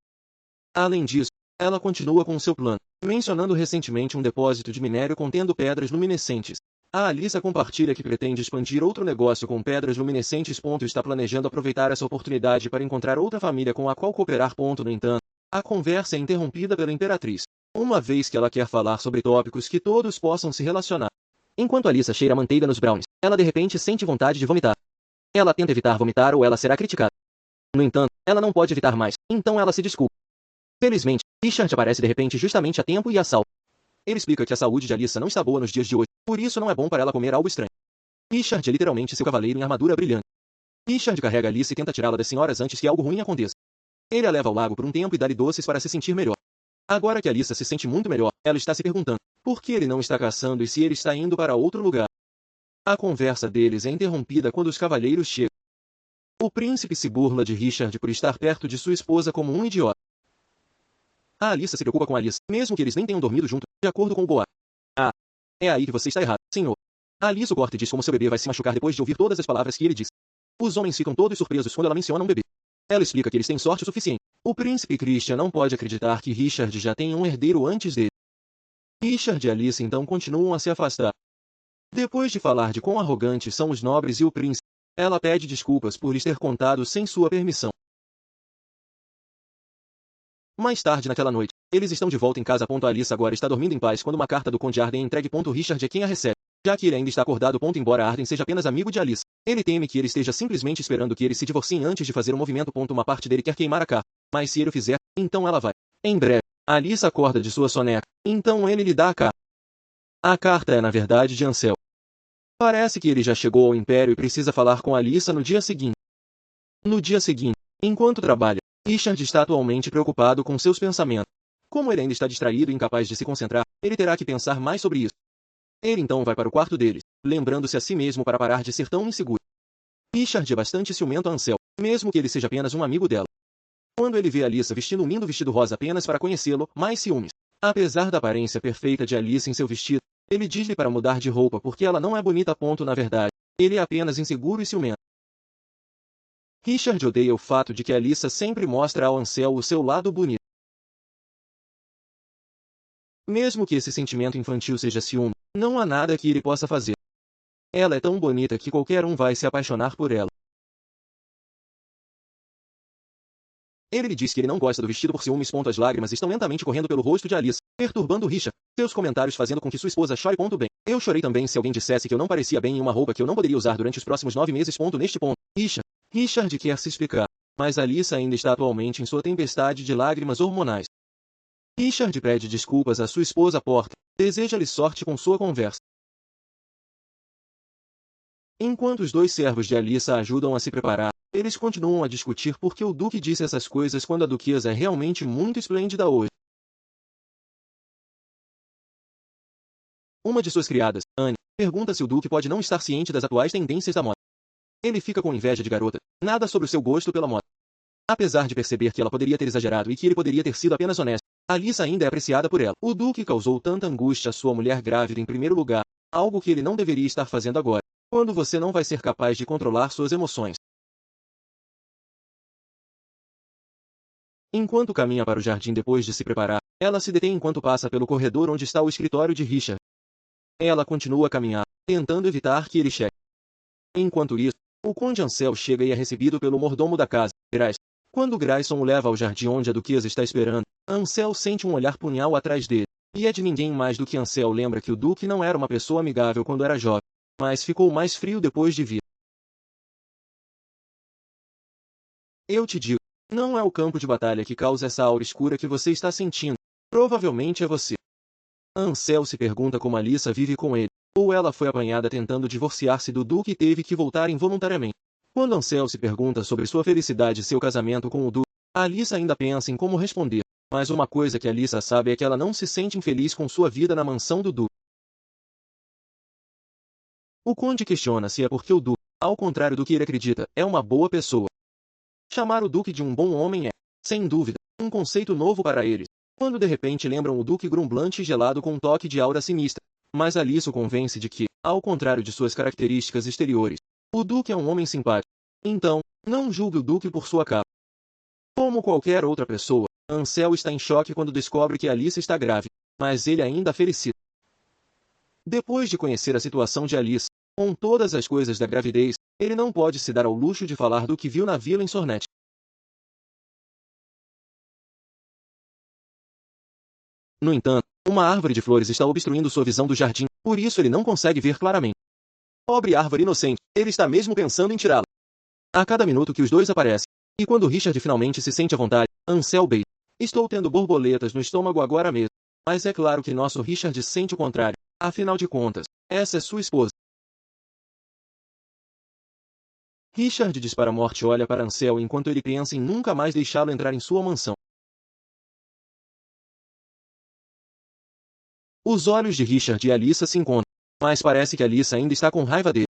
Além disso, ela continua com seu plano, mencionando recentemente um depósito de minério contendo pedras luminescentes. A Alissa compartilha que pretende expandir outro negócio com pedras luminescentes. Está planejando aproveitar essa oportunidade para encontrar outra família com a qual cooperar. No entanto, a conversa é interrompida pela Imperatriz, uma vez que ela quer falar sobre tópicos que todos possam se relacionar. Enquanto Alissa cheira manteiga nos brownies, ela de repente sente vontade de vomitar. Ela tenta evitar vomitar ou ela será criticada. No entanto, ela não pode evitar mais, então ela se desculpa. Felizmente, Richard aparece de repente justamente a tempo e a salva. Ele explica que a saúde de Alissa não está boa nos dias de hoje, por isso não é bom para ela comer algo estranho. Richard é literalmente seu cavaleiro em armadura brilhante. Richard carrega Alissa e tenta tirá-la das senhoras antes que algo ruim aconteça. Ele a leva ao lago por um tempo e dá-lhe doces para se sentir melhor. Agora que Alissa se sente muito melhor, ela está se perguntando por que ele não está caçando e se ele está indo para outro lugar. A conversa deles é interrompida quando os cavaleiros chegam. O príncipe se burla de Richard por estar perto de sua esposa como um idiota. A Alissa se preocupa com Alissa, mesmo que eles nem tenham dormido junto, de acordo com o Boa. Ah, é aí que você está errado, senhor. A Alissa o corta e diz como seu bebê vai se machucar depois de ouvir todas as palavras que ele diz. Os homens ficam todos surpresos quando ela menciona um bebê. Ela explica que eles têm sorte o suficiente. O príncipe Christian não pode acreditar que Richard já tem um herdeiro antes dele. Richard e Alissa então continuam a se afastar. Depois de falar de quão arrogantes são os nobres e o príncipe, ela pede desculpas por lhes ter contado sem sua permissão. Mais tarde naquela noite, eles estão de volta em casa. Alissa agora está dormindo em paz quando uma carta do Conde Arden é entregue. Richard é quem a recebe, já que ele ainda está acordado. Embora Arden seja apenas amigo de Alissa, ele teme que ele esteja simplesmente esperando que eles se divorciem antes de fazer um movimento. Uma parte dele quer queimar a carta, mas se ele o fizer, então ela vai. Em breve, Alissa acorda de sua soneca, então ele lhe dá a carta. A carta é na verdade de Ansel. Parece que ele já chegou ao Império e precisa falar com Alissa no dia seguinte. No dia seguinte, enquanto trabalha, Richard está atualmente preocupado com seus pensamentos. Como ele ainda está distraído e incapaz de se concentrar, ele terá que pensar mais sobre isso. Ele então vai para o quarto deles, lembrando-se a si mesmo para parar de ser tão inseguro. Richard é bastante ciumento a Ansel, mesmo que ele seja apenas um amigo dela. Quando ele vê Alissa vestindo um lindo vestido rosa apenas para conhecê-lo, mais ciúmes. Apesar da aparência perfeita de Alissa em seu vestido, ele diz-lhe para mudar de roupa porque ela não é bonita. Na verdade, ele é apenas inseguro e ciumento. Richard odeia o fato de que Alissa sempre mostra ao Ansel o seu lado bonito. Mesmo que esse sentimento infantil seja ciúme, não há nada que ele possa fazer. Ela é tão bonita que qualquer um vai se apaixonar por ela. Ele lhe diz que ele não gosta do vestido por ciúmes. As lágrimas estão lentamente correndo pelo rosto de Alissa, perturbando Richard, seus comentários fazendo com que sua esposa chore. Bem, eu chorei também se alguém dissesse que eu não parecia bem em uma roupa que eu não poderia usar durante os próximos 9 meses. Neste ponto, Richard quer se explicar, mas Alissa ainda está atualmente em sua tempestade de lágrimas hormonais. Richard pede desculpas à sua esposa Porta, deseja-lhe sorte com sua conversa. Enquanto os dois servos de Alissa ajudam a se preparar, eles continuam a discutir por que o Duque disse essas coisas quando a Duquesa é realmente muito esplêndida hoje. Uma de suas criadas, Anne, Pergunta se o Duque pode não estar ciente das atuais tendências da moda. Ele fica com inveja de garota, nada sobre o seu gosto pela moda. Apesar de perceber que ela poderia ter exagerado e que ele poderia ter sido apenas honesto, Alissa ainda é apreciada por ela. O Duque causou tanta angústia à sua mulher grávida em primeiro lugar, algo que ele não deveria estar fazendo agora, quando você não vai ser capaz de controlar suas emoções. Enquanto caminha para o jardim depois de se preparar, ela se detém enquanto passa pelo corredor onde está o escritório de Richard. Ela continua a caminhar, tentando evitar que ele chegue. Enquanto isso, o Conde Ansel chega e é recebido pelo mordomo da casa, Grayson. Quando Grayson o leva ao jardim onde a duquesa está esperando, Ansel sente um olhar punhal atrás dele. E é de ninguém mais do que Ansel lembra que o Duque não era uma pessoa amigável quando era jovem, mas ficou mais frio depois de vir. Eu te digo, não é o campo de batalha que causa essa aura escura que você está sentindo. Provavelmente é você. Ansel se pergunta como Alissa vive com ele, ou ela foi apanhada tentando divorciar-se do Duque e teve que voltar involuntariamente. Quando Ansel se pergunta sobre sua felicidade e seu casamento com o Duque, Alissa ainda pensa em como responder. Mas uma coisa que Alissa sabe é que ela não se sente infeliz com sua vida na mansão do Duque. O Conde questiona se é porque o Duque, ao contrário do que ele acredita, é uma boa pessoa. Chamar o Duque de um bom homem é, sem dúvida, um conceito novo para eles. Quando de repente lembram o Duque grumblante e gelado com um toque de aura sinistra. Mas Alissa o convence de que, ao contrário de suas características exteriores, o Duque é um homem simpático. Então, não julgue o Duque por sua capa. Como qualquer outra pessoa, Ansel está em choque quando descobre que Alissa está grávida, mas ele ainda a felicita. Depois de conhecer a situação de Alissa, com todas as coisas da gravidez, ele não pode se dar ao luxo de falar do que viu na vila em Sornet. No entanto, uma árvore de flores está obstruindo sua visão do jardim, por isso ele não consegue ver claramente. Pobre árvore inocente, ele está mesmo pensando em tirá-la. A cada minuto que os dois aparecem, e quando Richard finalmente se sente à vontade, Ansel beija. Estou tendo borboletas no estômago agora mesmo. Mas é claro que nosso Richard sente o contrário. Afinal de contas, essa é sua esposa. Richard dispara a morte e olha para Ansel enquanto ele pensa em nunca mais deixá-lo entrar em sua mansão. Os olhos de Richard e Alissa se encontram, mas parece que Alissa ainda está com raiva dele.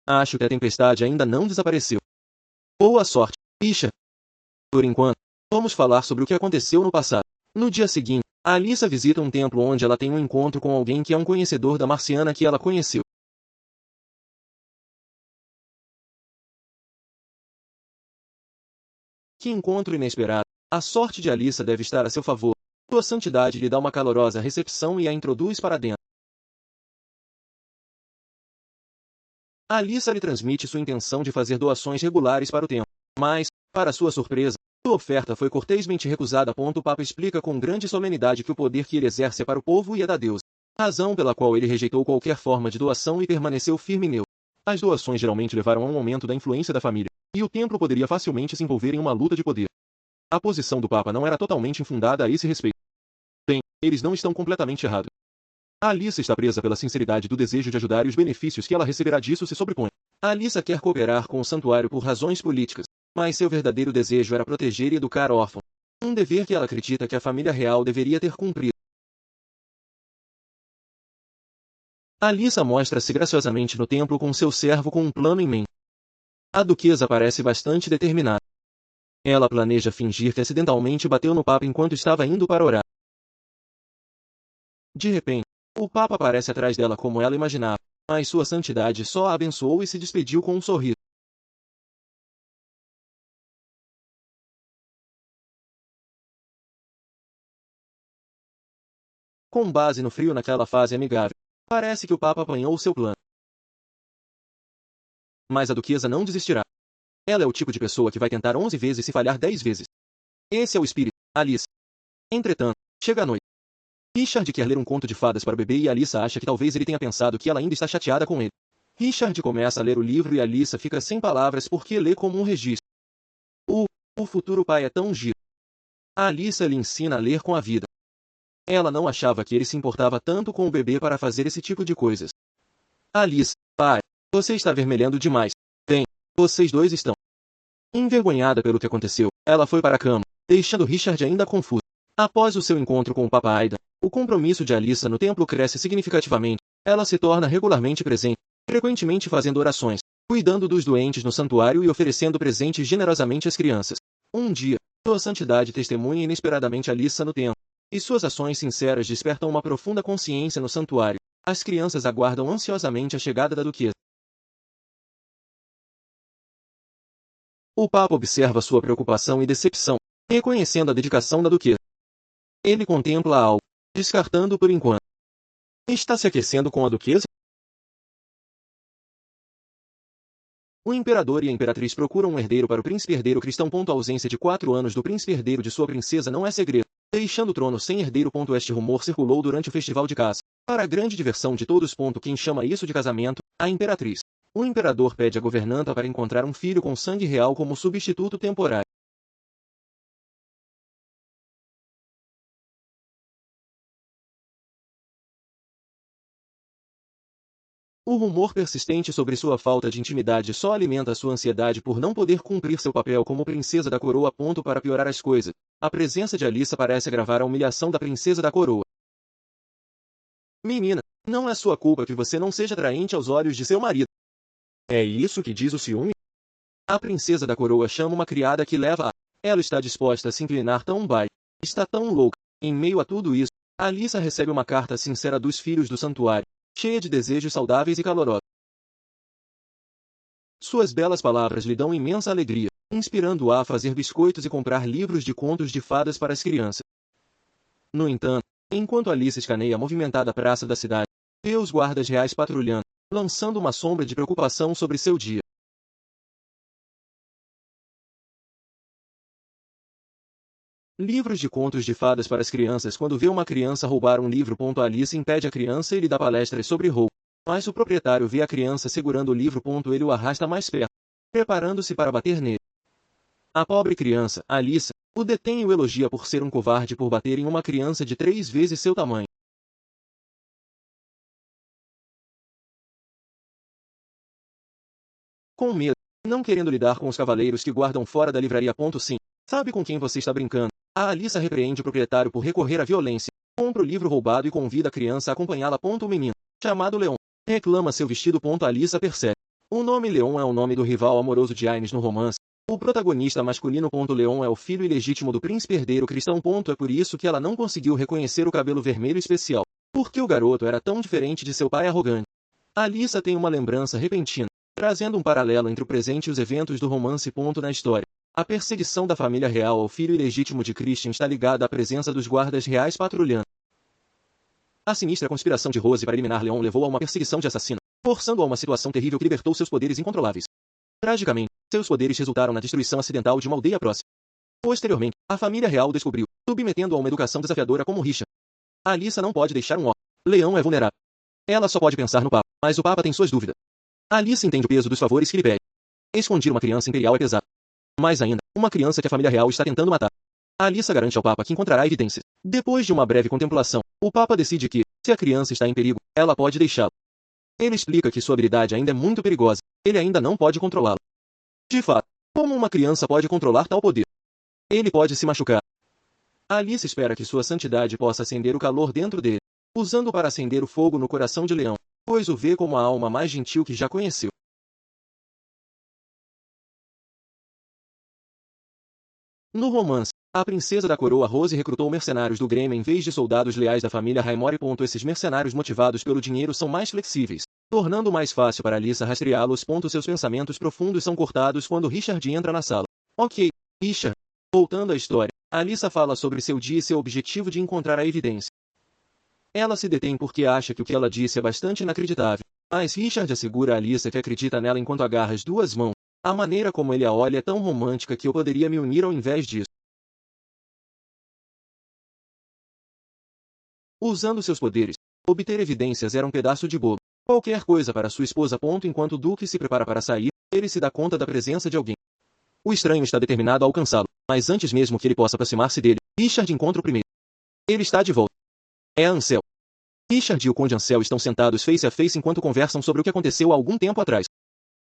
Acho que a tempestade ainda não desapareceu. Boa sorte, Richard. Por enquanto, vamos falar sobre o que aconteceu no passado. No dia seguinte, Alissa visita um templo onde ela tem um encontro com alguém que é um conhecedor da marciana que ela conheceu. Que encontro inesperado! A sorte de Alissa deve estar a seu favor. Sua santidade lhe dá uma calorosa recepção e a introduz para dentro. Alissa lhe transmite sua intenção de fazer doações regulares para o templo. Mas, para sua surpresa, sua oferta foi cortesmente recusada. O Papa explica com grande solenidade que o poder que ele exerce é para o povo e é da Deus. Razão pela qual ele rejeitou qualquer forma de doação e permaneceu firme nele. As doações geralmente levaram a um aumento da influência da família, e o templo poderia facilmente se envolver em uma luta de poder. A posição do Papa não era totalmente infundada a esse respeito. Bem, eles não estão completamente errados. A Alissa está presa pela sinceridade do desejo de ajudar e os benefícios que ela receberá disso se sobrepõem. A Alissa quer cooperar com o santuário por razões políticas, mas seu verdadeiro desejo era proteger e educar órfãos. Um dever que ela acredita que a família real deveria ter cumprido. Alissa mostra-se graciosamente no templo com seu servo com um plano em mente. A duquesa parece bastante determinada. Ela planeja fingir que acidentalmente bateu no Papa enquanto estava indo para orar. De repente, o Papa aparece atrás dela como ela imaginava, mas sua santidade só a abençoou e se despediu com um sorriso. Com base no frio naquela fase amigável, parece que o Papa apanhou seu plano. Mas a duquesa não desistirá. Ela é o tipo de pessoa que vai tentar 11 vezes e falhar 10 vezes. Esse é o espírito, Alissa. Entretanto, chega a noite. Richard quer ler um conto de fadas para o bebê e Alissa acha que talvez ele tenha pensado que ela ainda está chateada com ele. Richard começa a ler o livro e Alissa fica sem palavras porque lê como um registro. O futuro pai é tão giro. A Alissa lhe ensina a ler com a vida. Ela não achava que ele se importava tanto com o bebê para fazer esse tipo de coisas. Alissa, pai, você está vermelhando demais. Bem, vocês dois estão. Envergonhada pelo que aconteceu, ela foi para a cama, deixando Richard ainda confuso. Após o seu encontro com o Papa Aidan, o compromisso de Alissa no templo cresce significativamente. Ela se torna regularmente presente, frequentemente fazendo orações, cuidando dos doentes no santuário e oferecendo presentes generosamente às crianças. Um dia, sua santidade testemunha inesperadamente Alyssa no templo, e suas ações sinceras despertam uma profunda consciência no santuário. As crianças aguardam ansiosamente a chegada da duquesa. O Papa observa sua preocupação e decepção, reconhecendo a dedicação da duquesa. Ele contempla algo, descartando por enquanto. Está se aquecendo com a duquesa? O imperador e a imperatriz procuram um herdeiro para o príncipe herdeiro cristão. A ausência de 4 anos do príncipe herdeiro de sua princesa não é segredo, deixando o trono sem herdeiro. Este rumor circulou durante o festival de caça, para a grande diversão de todos. Quem chama isso de casamento? A imperatriz. O imperador pede a governanta para encontrar um filho com sangue real como substituto temporário. O rumor persistente sobre sua falta de intimidade só alimenta sua ansiedade por não poder cumprir seu papel como princesa da coroa. Para piorar as coisas, a presença de Alyssa parece agravar a humilhação da princesa da coroa. Menina, não é sua culpa que você não seja atraente aos olhos de seu marido. É isso que diz o ciúme? A princesa da coroa chama uma criada que leva a... Ela está disposta a se inclinar tão baixo. Está tão louca. Em meio a tudo isso, Alyssa recebe uma carta sincera dos filhos do santuário, cheia de desejos saudáveis e calorosos. Suas belas palavras lhe dão imensa alegria, inspirando-a a fazer biscoitos e comprar livros de contos de fadas para as crianças. No entanto, enquanto Alyssa escaneia a movimentada praça da cidade, vê os guardas reais patrulhando, lançando uma sombra de preocupação sobre seu dia. Livros de contos de fadas para as crianças. Quando vê uma criança roubar um livro. Alyssa impede a criança e lhe dá palestras sobre roubo. Mas o proprietário vê a criança segurando o livro. Ele o arrasta mais perto, preparando-se para bater nele. A pobre criança, Alyssa, o detém e o elogia por ser um covarde por bater em uma criança de 3 vezes seu tamanho. Com medo, não querendo lidar com os cavaleiros que guardam fora da livraria. Sim, sabe com quem você está brincando? A Alyssa repreende o proprietário por recorrer à violência, compra o livro roubado e convida a criança a acompanhá-la. O menino, chamado Leon, reclama seu vestido. Alyssa percebe. O nome Leon é o nome do rival amoroso de Aines no romance. O protagonista masculino. Leon é o filho ilegítimo do príncipe herdeiro cristão. É por isso que ela não conseguiu reconhecer o cabelo vermelho especial, porque o garoto era tão diferente de seu pai arrogante. Alyssa tem uma lembrança repentina, trazendo um paralelo entre o presente e os eventos do romance. Na história, a perseguição da família real ao filho ilegítimo de Christian está ligada à presença dos guardas reais patrulhando. A sinistra conspiração de Rose para eliminar Leon levou a uma perseguição de assassino, forçando a uma situação terrível que libertou seus poderes incontroláveis. Tragicamente, seus poderes resultaram na destruição acidental de uma aldeia próxima. Posteriormente, a família real o descobriu, submetendo a uma educação desafiadora como Richard. Alyssa não pode deixar um ó. Leon é vulnerável. Ela só pode pensar no Papa, mas o Papa tem suas dúvidas. Alyssa entende o peso dos favores que lhe pede. Esconder uma criança imperial é pesado. Mais ainda, uma criança que a família real está tentando matar. Alyssa garante ao Papa que encontrará evidências. Depois de uma breve contemplação, o Papa decide que, se a criança está em perigo, ela pode deixá-lo. Ele explica que sua habilidade ainda é muito perigosa, ele ainda não pode controlá-la. De fato, como uma criança pode controlar tal poder? Ele pode se machucar. Alyssa espera que sua santidade possa acender o calor dentro dele, usando para acender o fogo no coração de Leão, pois o vê como a alma mais gentil que já conheceu. No romance, a princesa da coroa Rose recrutou mercenários do Grêmio em vez de soldados leais da família Raimore. Esses mercenários motivados pelo dinheiro são mais flexíveis, tornando mais fácil para Alyssa rastreá-los. Seus pensamentos profundos são cortados quando Richard entra na sala. Ok, Richard. Voltando à história, Alyssa fala sobre seu dia e seu objetivo de encontrar a evidência. Ela se detém porque acha que o que ela disse é bastante inacreditável, mas Richard assegura a Alyssa que acredita nela enquanto agarra as duas mãos. A maneira como ele a olha é tão romântica que eu poderia me unir ao invés disso. Usando seus poderes, obter evidências era um pedaço de bolo. Qualquer coisa para sua esposa. Enquanto o Duque se prepara para sair, ele se dá conta da presença de alguém. O estranho está determinado a alcançá-lo, mas antes mesmo que ele possa aproximar-se dele, Richard encontra o primeiro. Ele está de volta. É Ansel. Richard e o Conde Ansel estão sentados face a face enquanto conversam sobre o que aconteceu há algum tempo atrás.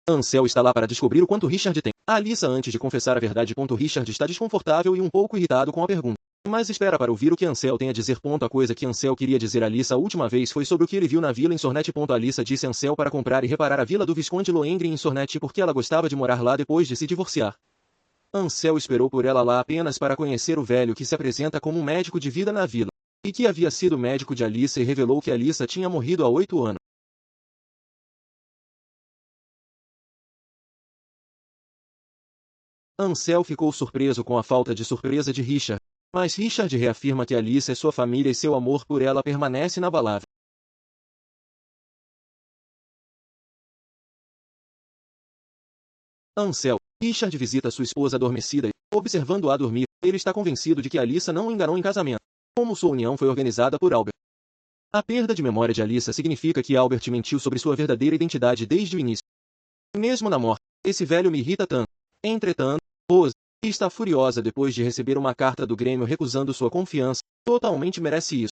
Ansel está lá para descobrir o quanto Richard tem. Alyssa, antes de confessar a verdade. Richard está desconfortável e um pouco irritado com a pergunta. Mas espera para ouvir o que Ansel tem a dizer. A coisa que Ansel queria dizer a Alyssa a última vez foi sobre o que ele viu na vila em Sornet. Alyssa disse a Ansel para comprar e reparar a vila do Visconde Lohengrin em Sornet porque ela gostava de morar lá depois de se divorciar. Ansel esperou por ela lá apenas para conhecer o velho que se apresenta como um médico de vida na vila, e que havia sido médico de Alyssa e revelou que Alyssa tinha morrido há 8 anos. Ansel ficou surpreso com a falta de surpresa de Richard, mas Richard reafirma que Alyssa é sua família e seu amor por ela permanece inabalável. Ansel, Richard visita sua esposa adormecida e, observando-a dormir, ele está convencido de que Alyssa não o enganou em casamento, como sua união foi organizada por Albert. A perda de memória de Alyssa significa que Albert mentiu sobre sua verdadeira identidade desde o início. Mesmo na morte, esse velho me irrita tanto. Entretanto, Rose, que está furiosa depois de receber uma carta do Grêmio recusando sua confiança, totalmente merece isso.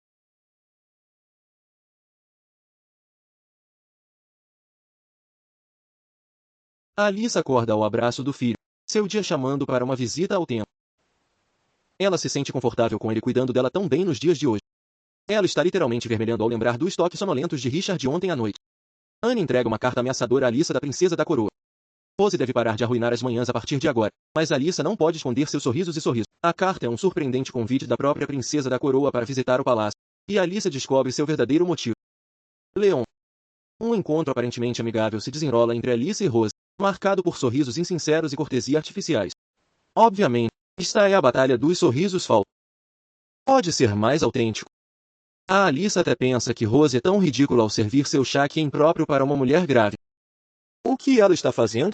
Alyssa acorda ao abraço do filho, seu dia chamando para uma visita ao templo. Ela se sente confortável com ele cuidando dela tão bem nos dias de hoje. Ela está literalmente vermelhando ao lembrar dos toques sonolentos de Richard de ontem à noite. Anne entrega uma carta ameaçadora a Alyssa da princesa da coroa. Rose deve parar de arruinar as manhãs a partir de agora, mas Alyssa não pode esconder seus sorrisos e sorrisos. A carta é um surpreendente convite da própria princesa da coroa para visitar o palácio, e Alyssa descobre seu verdadeiro motivo. Leon. Um encontro aparentemente amigável se desenrola entre Alyssa e Rose, marcado por sorrisos insinceros e cortesia artificiais. Obviamente, esta é a batalha dos sorrisos falsos. Pode ser mais autêntico. A Alyssa até pensa que Rose é tão ridícula ao servir seu chá que é impróprio para uma mulher grávida. O que ela está fazendo?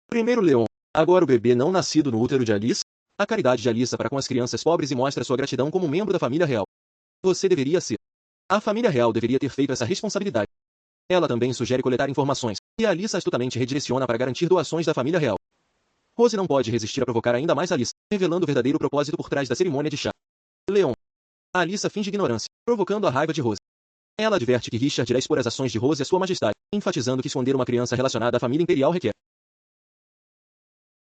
Primeiro Leon, agora o bebê não nascido no útero de Alyssa, a caridade de Alyssa para com as crianças pobres e mostra sua gratidão como membro da família real. Você deveria ser. A família real deveria ter feito essa responsabilidade. Ela também sugere coletar informações, e Alyssa astutamente redireciona para garantir doações da família real. Rose não pode resistir a provocar ainda mais Alyssa, revelando o verdadeiro propósito por trás da cerimônia de chá. Leon. Alyssa finge ignorância, provocando a raiva de Rose. Ela adverte que Richard irá expor as ações de Rose à sua majestade, enfatizando que esconder uma criança relacionada à família imperial requer.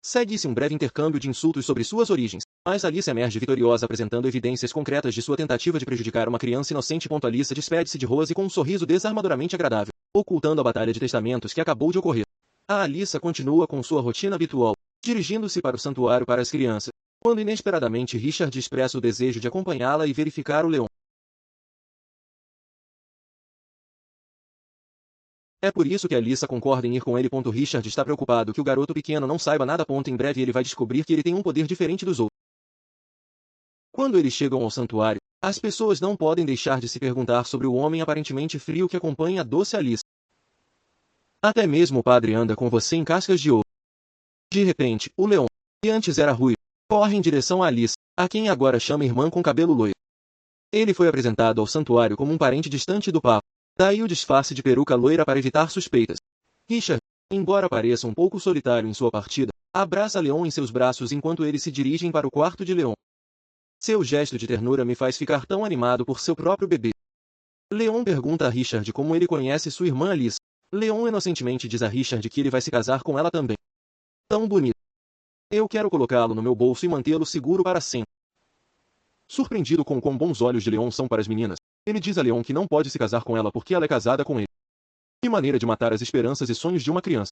Segue-se um breve intercâmbio de insultos sobre suas origens, mas Alyssa emerge vitoriosa apresentando evidências concretas de sua tentativa de prejudicar uma criança inocente. Alyssa despede-se de Rose com um sorriso desarmadoramente agradável, ocultando a batalha de testamentos que acabou de ocorrer. A Alyssa continua com sua rotina habitual, dirigindo-se para o santuário para as crianças, quando inesperadamente Richard expressa o desejo de acompanhá-la e verificar o leão. É por isso que Alyssa concorda em ir com ele. Richard está preocupado que o garoto pequeno não saiba nada. Em breve ele vai descobrir que ele tem um poder diferente dos outros. Quando eles chegam ao santuário, as pessoas não podem deixar de se perguntar sobre o homem aparentemente frio que acompanha a doce Alyssa. Até mesmo o padre anda com você em cascas de ouro. De repente, o leão, que antes era ruivo, corre em direção a Alyssa, a quem agora chama irmã com cabelo loiro. Ele foi apresentado ao santuário como um parente distante do Papa. Daí o disfarce de peruca loira para evitar suspeitas. Richard, embora pareça um pouco solitário em sua partida, abraça Leon em seus braços enquanto eles se dirigem para o quarto de Leon. Seu gesto de ternura me faz ficar tão animado por seu próprio bebê. Leon pergunta a Richard como ele conhece sua irmã Alyssa. Leon inocentemente diz a Richard que ele vai se casar com ela também. Tão bonito. Eu quero colocá-lo no meu bolso e mantê-lo seguro para sempre. Surpreendido com quão bons olhos de Leon são para as meninas, ele diz a Leon que não pode se casar com ela porque ela é casada com ele. Que maneira de matar as esperanças e sonhos de uma criança.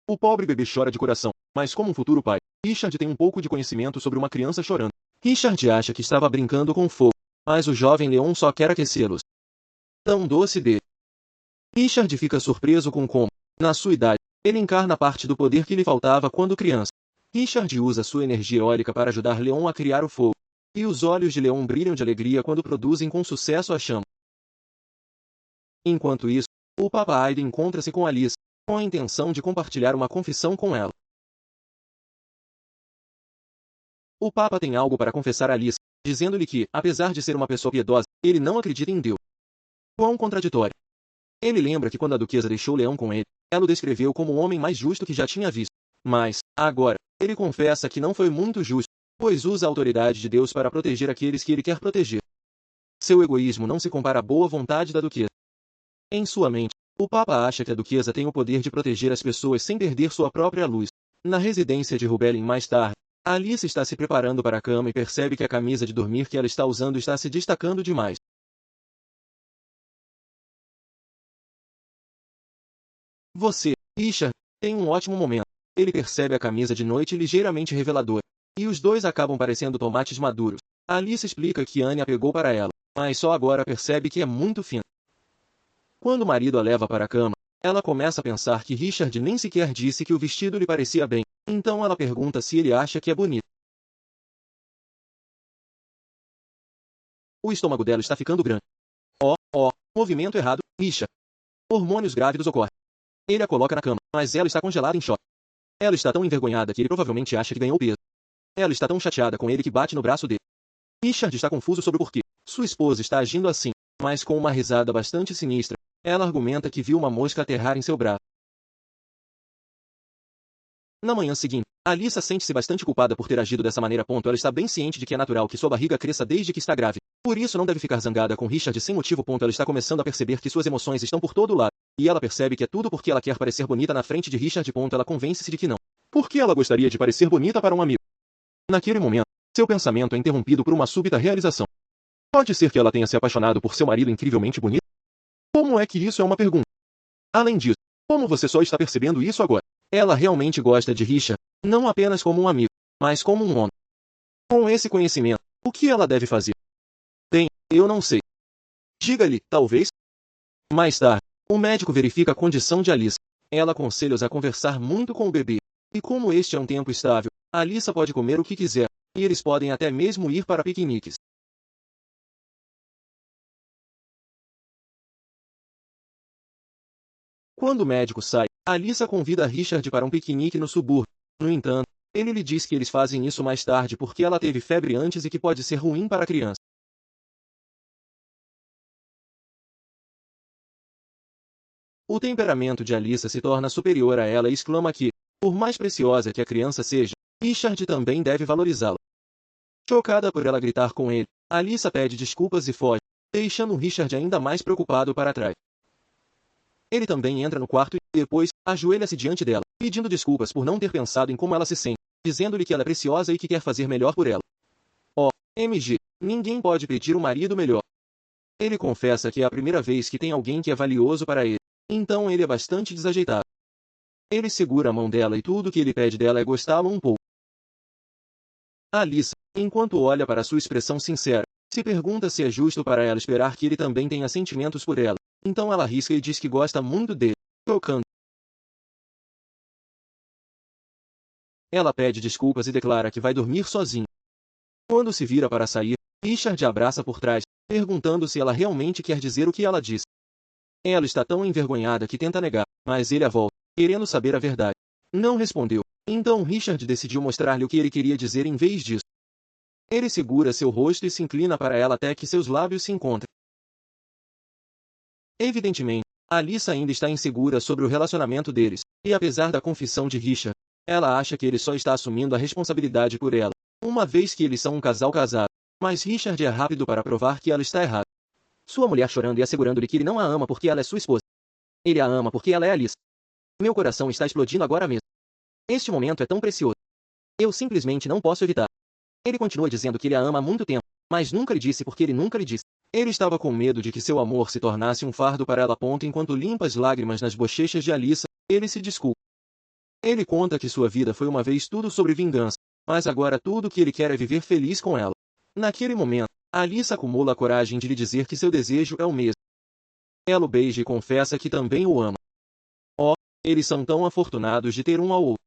O pobre bebê chora de coração, mas como um futuro pai, Richard tem um pouco de conhecimento sobre uma criança chorando. Richard acha que estava brincando com fogo, mas o jovem Leon só quer aquecê-los. Tão doce dele. Richard fica surpreso com como, na sua idade, ele encarna parte do poder que lhe faltava quando criança. Richard usa sua energia eólica para ajudar Leon a criar o fogo. E os olhos de Leon brilham de alegria quando produzem com sucesso a chama. Enquanto isso, o Papa Aiden encontra-se com Alyssa, com a intenção de compartilhar uma confissão com ela. O Papa tem algo para confessar a Alyssa, dizendo-lhe que, apesar de ser uma pessoa piedosa, ele não acredita em Deus. Quão contraditório. Ele lembra que quando a duquesa deixou Leão com ele, ela o descreveu como o homem mais justo que já tinha visto. Mas, agora, ele confessa que não foi muito justo, pois usa a autoridade de Deus para proteger aqueles que ele quer proteger. Seu egoísmo não se compara à boa vontade da duquesa. Em sua mente, o Papa acha que a duquesa tem o poder de proteger as pessoas sem perder sua própria luz. Na residência de Rubelin mais tarde, Alice está se preparando para a cama e percebe que a camisa de dormir que ela está usando está se destacando demais. Você, Richard, tem um ótimo momento. Ele percebe a camisa de noite ligeiramente reveladora. E os dois acabam parecendo tomates maduros. Alice explica que Anne a pegou para ela, mas só agora percebe que é muito fina. Quando o marido a leva para a cama, ela começa a pensar que Richard nem sequer disse que o vestido lhe parecia bem. Então ela pergunta se ele acha que é bonito. O estômago dela está ficando grande. Movimento errado, Richard. Hormônios grávidos ocorrem. Ele a coloca na cama, mas ela está congelada em choque. Ela está tão envergonhada que ele provavelmente acha que ganhou peso. Ela está tão chateada com ele que bate no braço dele. Richard está confuso sobre o porquê sua esposa está agindo assim, mas com uma risada bastante sinistra, ela argumenta que viu uma mosca aterrar em seu braço. Na manhã seguinte, Alyssa sente-se bastante culpada por ter agido dessa maneira. Ela está bem ciente de que é natural que sua barriga cresça desde que está grávida. Por isso não deve ficar zangada com Richard sem motivo. Ela está começando a perceber que suas emoções estão por todo lado. E ela percebe que é tudo porque ela quer parecer bonita na frente de Richard. Ela convence-se de que não. Por que ela gostaria de parecer bonita para um amigo? Naquele momento, seu pensamento é interrompido por uma súbita realização. Pode ser que ela tenha se apaixonado por seu marido incrivelmente bonito? Como é que isso é uma pergunta? Além disso, como você só está percebendo isso agora? Ela realmente gosta de Richard, não apenas como um amigo, mas como um homem. Com esse conhecimento, o que ela deve fazer? Bem, eu não sei. Diga-lhe, talvez. Mais tarde, o médico verifica a condição de Alyssa. Ela aconselha-os a conversar muito com o bebê. E como este é um tempo estável, Alyssa pode comer o que quiser, e eles podem até mesmo ir para piqueniques. Quando o médico sai, Alyssa convida Richard para um piquenique no subúrbio. No entanto, ele lhe diz que eles fazem isso mais tarde porque ela teve febre antes e que pode ser ruim para a criança. O temperamento de Alyssa se torna superior a ela e exclama que, por mais preciosa que a criança seja, Richard também deve valorizá-la. Chocada por ela gritar com ele, Alyssa pede desculpas e foge, deixando Richard ainda mais preocupado para trás. Ele também entra no quarto e, depois, ajoelha-se diante dela, pedindo desculpas por não ter pensado em como ela se sente, dizendo-lhe que ela é preciosa e que quer fazer melhor por ela. MG, ninguém pode pedir um marido melhor. Ele confessa que é a primeira vez que tem alguém que é valioso para ele, então ele é bastante desajeitado. Ele segura a mão dela e tudo que ele pede dela é gostá-lo um pouco. Alyssa, enquanto olha para sua expressão sincera, se pergunta se é justo para ela esperar que ele também tenha sentimentos por ela. Então ela risca e diz que gosta muito dele, tocando. Ela pede desculpas e declara que vai dormir sozinha. Quando se vira para sair, Richard a abraça por trás, perguntando se ela realmente quer dizer o que ela diz. Ela está tão envergonhada que tenta negar, mas ele a volta, querendo saber a verdade. Não respondeu. Então Richard decidiu mostrar-lhe o que ele queria dizer em vez disso. Ele segura seu rosto e se inclina para ela até que seus lábios se encontrem. Evidentemente, Alyssa ainda está insegura sobre o relacionamento deles, e apesar da confissão de Richard, ela acha que ele só está assumindo a responsabilidade por ela, uma vez que eles são um casal casado. Mas Richard é rápido para provar que ela está errada. Sua mulher chorando e assegurando-lhe que ele não a ama porque ela é sua esposa. Ele a ama porque ela é Alyssa. Meu coração está explodindo agora mesmo. Este momento é tão precioso. Eu simplesmente não posso evitar. Ele continua dizendo que ele a ama há muito tempo, mas nunca lhe disse porque ele nunca lhe disse. Ele estava com medo de que seu amor se tornasse um fardo para ela. Enquanto limpa as lágrimas nas bochechas de Alyssa, ele se desculpa. Ele conta que sua vida foi uma vez tudo sobre vingança, mas agora tudo que ele quer é viver feliz com ela. Naquele momento, Alyssa acumula a coragem de lhe dizer que seu desejo é o mesmo. Ela o beija e confessa que também o ama. Eles são tão afortunados de ter um ao outro.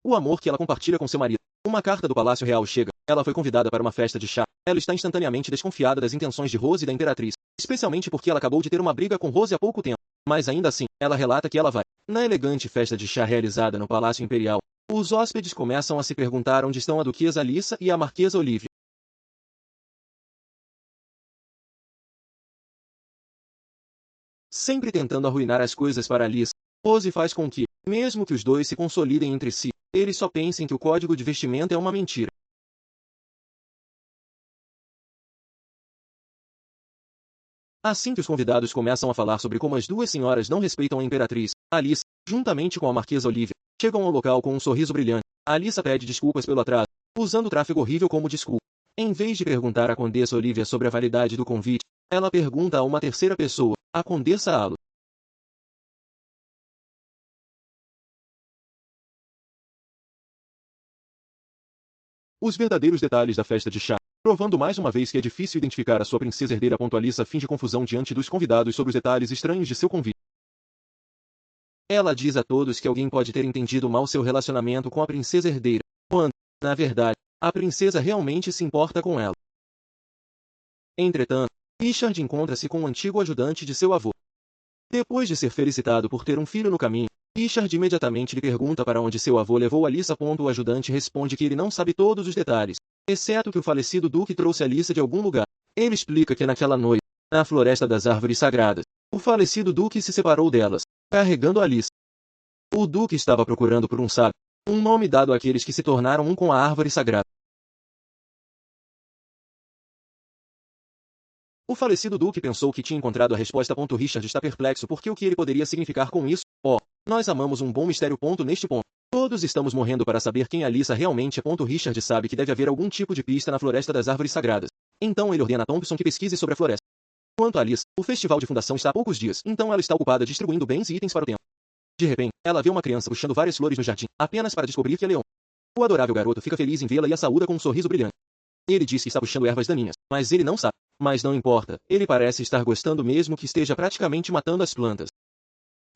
O amor que ela compartilha com seu marido. Uma carta do Palácio Real chega. Ela foi convidada para uma festa de chá. Ela está instantaneamente desconfiada das intenções de Rose e da Imperatriz, especialmente porque ela acabou de ter uma briga com Rose há pouco tempo. Mas ainda assim, ela relata que ela vai. Na elegante festa de chá realizada no Palácio Imperial, os hóspedes começam a se perguntar onde estão a Duquesa Alyssa e a Marquesa Olivia. Sempre tentando arruinar as coisas para Alyssa, Rose faz com que, mesmo que os dois se consolidem entre si, eles só pensem que o código de vestimenta é uma mentira. Assim que os convidados começam a falar sobre como as duas senhoras não respeitam a Imperatriz, Alyssa, juntamente com a Marquesa Olivia, Chegam ao local com um sorriso brilhante. Alissa pede desculpas pelo atraso, usando o tráfego horrível como desculpa. Em vez de perguntar à Condessa Olivia sobre a validade do convite, ela pergunta a uma terceira pessoa, a Condessa Alo. Os verdadeiros detalhes da festa de chá, provando mais uma vez que é difícil identificar a sua princesa herdeira. Alissa finge confusão diante dos convidados sobre os detalhes estranhos de seu convite. Ela diz a todos que alguém pode ter entendido mal seu relacionamento com a princesa herdeira, quando, na verdade, a princesa realmente se importa com ela. Entretanto, Richard encontra-se com o antigo ajudante de seu avô. Depois de ser felicitado por ter um filho no caminho, Richard imediatamente lhe pergunta para onde seu avô levou Alissa. O ajudante responde que ele não sabe todos os detalhes, exceto que o falecido duque trouxe Alissa de algum lugar. Ele explica que naquela noite, na floresta das árvores sagradas, o falecido duque se separou delas, carregando Alissa. O duque estava procurando por um sábio, um nome dado àqueles que se tornaram um com a árvore sagrada. O falecido duque pensou que tinha encontrado a resposta. Richard está perplexo porque o que ele poderia significar com isso? Nós amamos um bom mistério. Neste ponto, todos estamos morrendo para saber quem Alissa realmente é. Richard sabe que deve haver algum tipo de pista na floresta das árvores sagradas. Então ele ordena a Thompson que pesquise sobre a floresta. Quanto a Alissa, o festival de fundação está há poucos dias, então ela está ocupada distribuindo bens e itens para o templo. De repente, ela vê uma criança puxando várias flores no jardim, apenas para descobrir que é Leon. O adorável garoto fica feliz em vê-la e a saúda com um sorriso brilhante. Ele diz que está puxando ervas daninhas, mas ele não sabe. Mas não importa, ele parece estar gostando mesmo que esteja praticamente matando as plantas.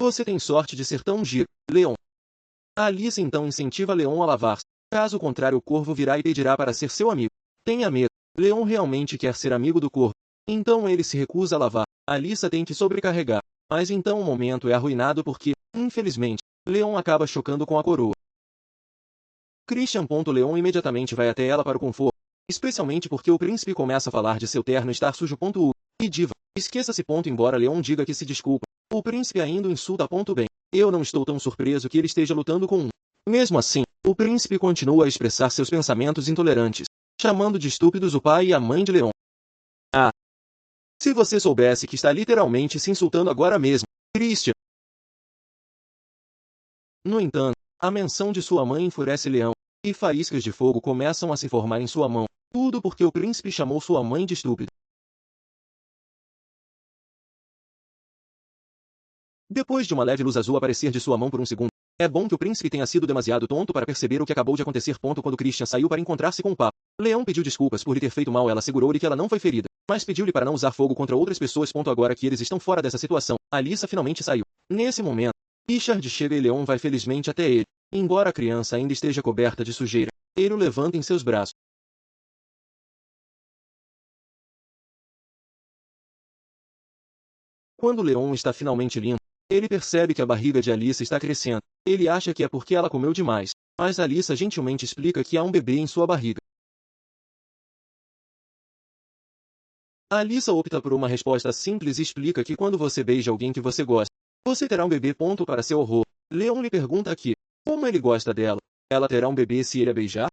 Você tem sorte de ser tão giro, Leon. Alissa então incentiva Leon a lavar-se. Caso contrário, o corvo virá e pedirá para ser seu amigo. Tenha medo. Leon realmente quer ser amigo do corvo. Então ele se recusa a lavar. Alissa tem que sobrecarregar. Mas então o momento é arruinado porque, infelizmente, Leon acaba chocando com a coroa. Christian. Leon imediatamente vai até ela para o conforto. Especialmente porque o príncipe começa a falar de seu terno estar sujo. E diva, esqueça-se. Embora Leon diga que se desculpa, o príncipe ainda o insulta. Bem, eu não estou tão surpreso que ele esteja lutando com um. Mesmo assim, o príncipe continua a expressar seus pensamentos intolerantes, chamando de estúpidos o pai e a mãe de Leon. Ah! Se você soubesse que está literalmente se insultando agora mesmo, Christian. No entanto, a menção de sua mãe enfurece Leão, e faíscas de fogo começam a se formar em sua mão. Tudo porque o príncipe chamou sua mãe de estúpida. Depois de uma leve luz azul aparecer de sua mão por um segundo, é bom que o príncipe tenha sido demasiado tonto para perceber o que acabou de acontecer. Quando Christian saiu para encontrar-se com o Papa, Leão pediu desculpas por lhe ter feito mal. Ela segurou-lhe que ela não foi ferida, mas pediu-lhe para não usar fogo contra outras pessoas. Agora que eles estão fora dessa situação, Alissa finalmente saiu. Nesse momento, Richard chega e Leon vai felizmente até ele. Embora a criança ainda esteja coberta de sujeira, ele o levanta em seus braços. Quando Leon está finalmente limpo, ele percebe que a barriga de Alissa está crescendo. Ele acha que é porque ela comeu demais, mas Alissa gentilmente explica que há um bebê em sua barriga. Alissa opta por uma resposta simples e explica que quando você beija alguém que você gosta, você terá um bebê. Para seu horror, Leon lhe pergunta aqui, como ele gosta dela, ela terá um bebê se ele a beijar?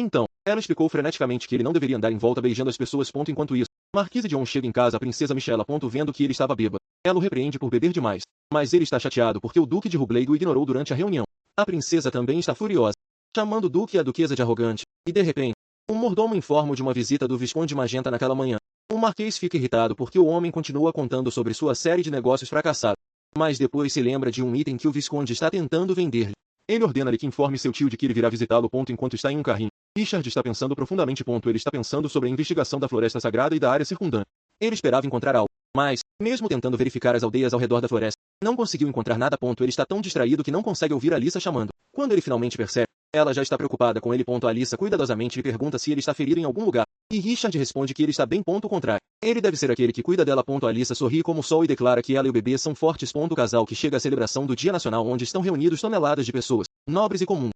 Então, ela explicou freneticamente que ele não deveria andar em volta beijando as pessoas. Enquanto isso, Marquise John chega em casa. A princesa Michela. Vendo que ele estava bêbado, ela o repreende por beber demais. Mas ele está chateado porque o Duque de Rublade o ignorou durante a reunião. A princesa também está furiosa, chamando o Duque e a Duquesa de arrogante. E de repente, um mordomo informa de uma visita do Visconde Magenta naquela manhã. O Marquês fica irritado porque o homem continua contando sobre sua série de negócios fracassados. Mas depois se lembra de um item que o Visconde está tentando vender-lhe. Ele ordena-lhe que informe seu tio de que ele virá visitá-lo. Enquanto está em um carrinho, Richard está pensando profundamente. Ele está pensando sobre a investigação da floresta sagrada e da área circundante. Ele esperava encontrar algo, mas, mesmo tentando verificar as aldeias ao redor da floresta, não conseguiu encontrar nada. Ele está tão distraído que não consegue ouvir Alissa chamando. Quando ele finalmente percebe, ela já está preocupada com ele. Alissa cuidadosamente lhe pergunta se ele está ferido em algum lugar, e Richard responde que ele está bem. Contrário, ele deve ser aquele que cuida dela. Alissa sorri como o sol e declara que ela e o bebê são fortes. O casal que chega à celebração do Dia Nacional, onde estão reunidos toneladas de pessoas, nobres e comuns.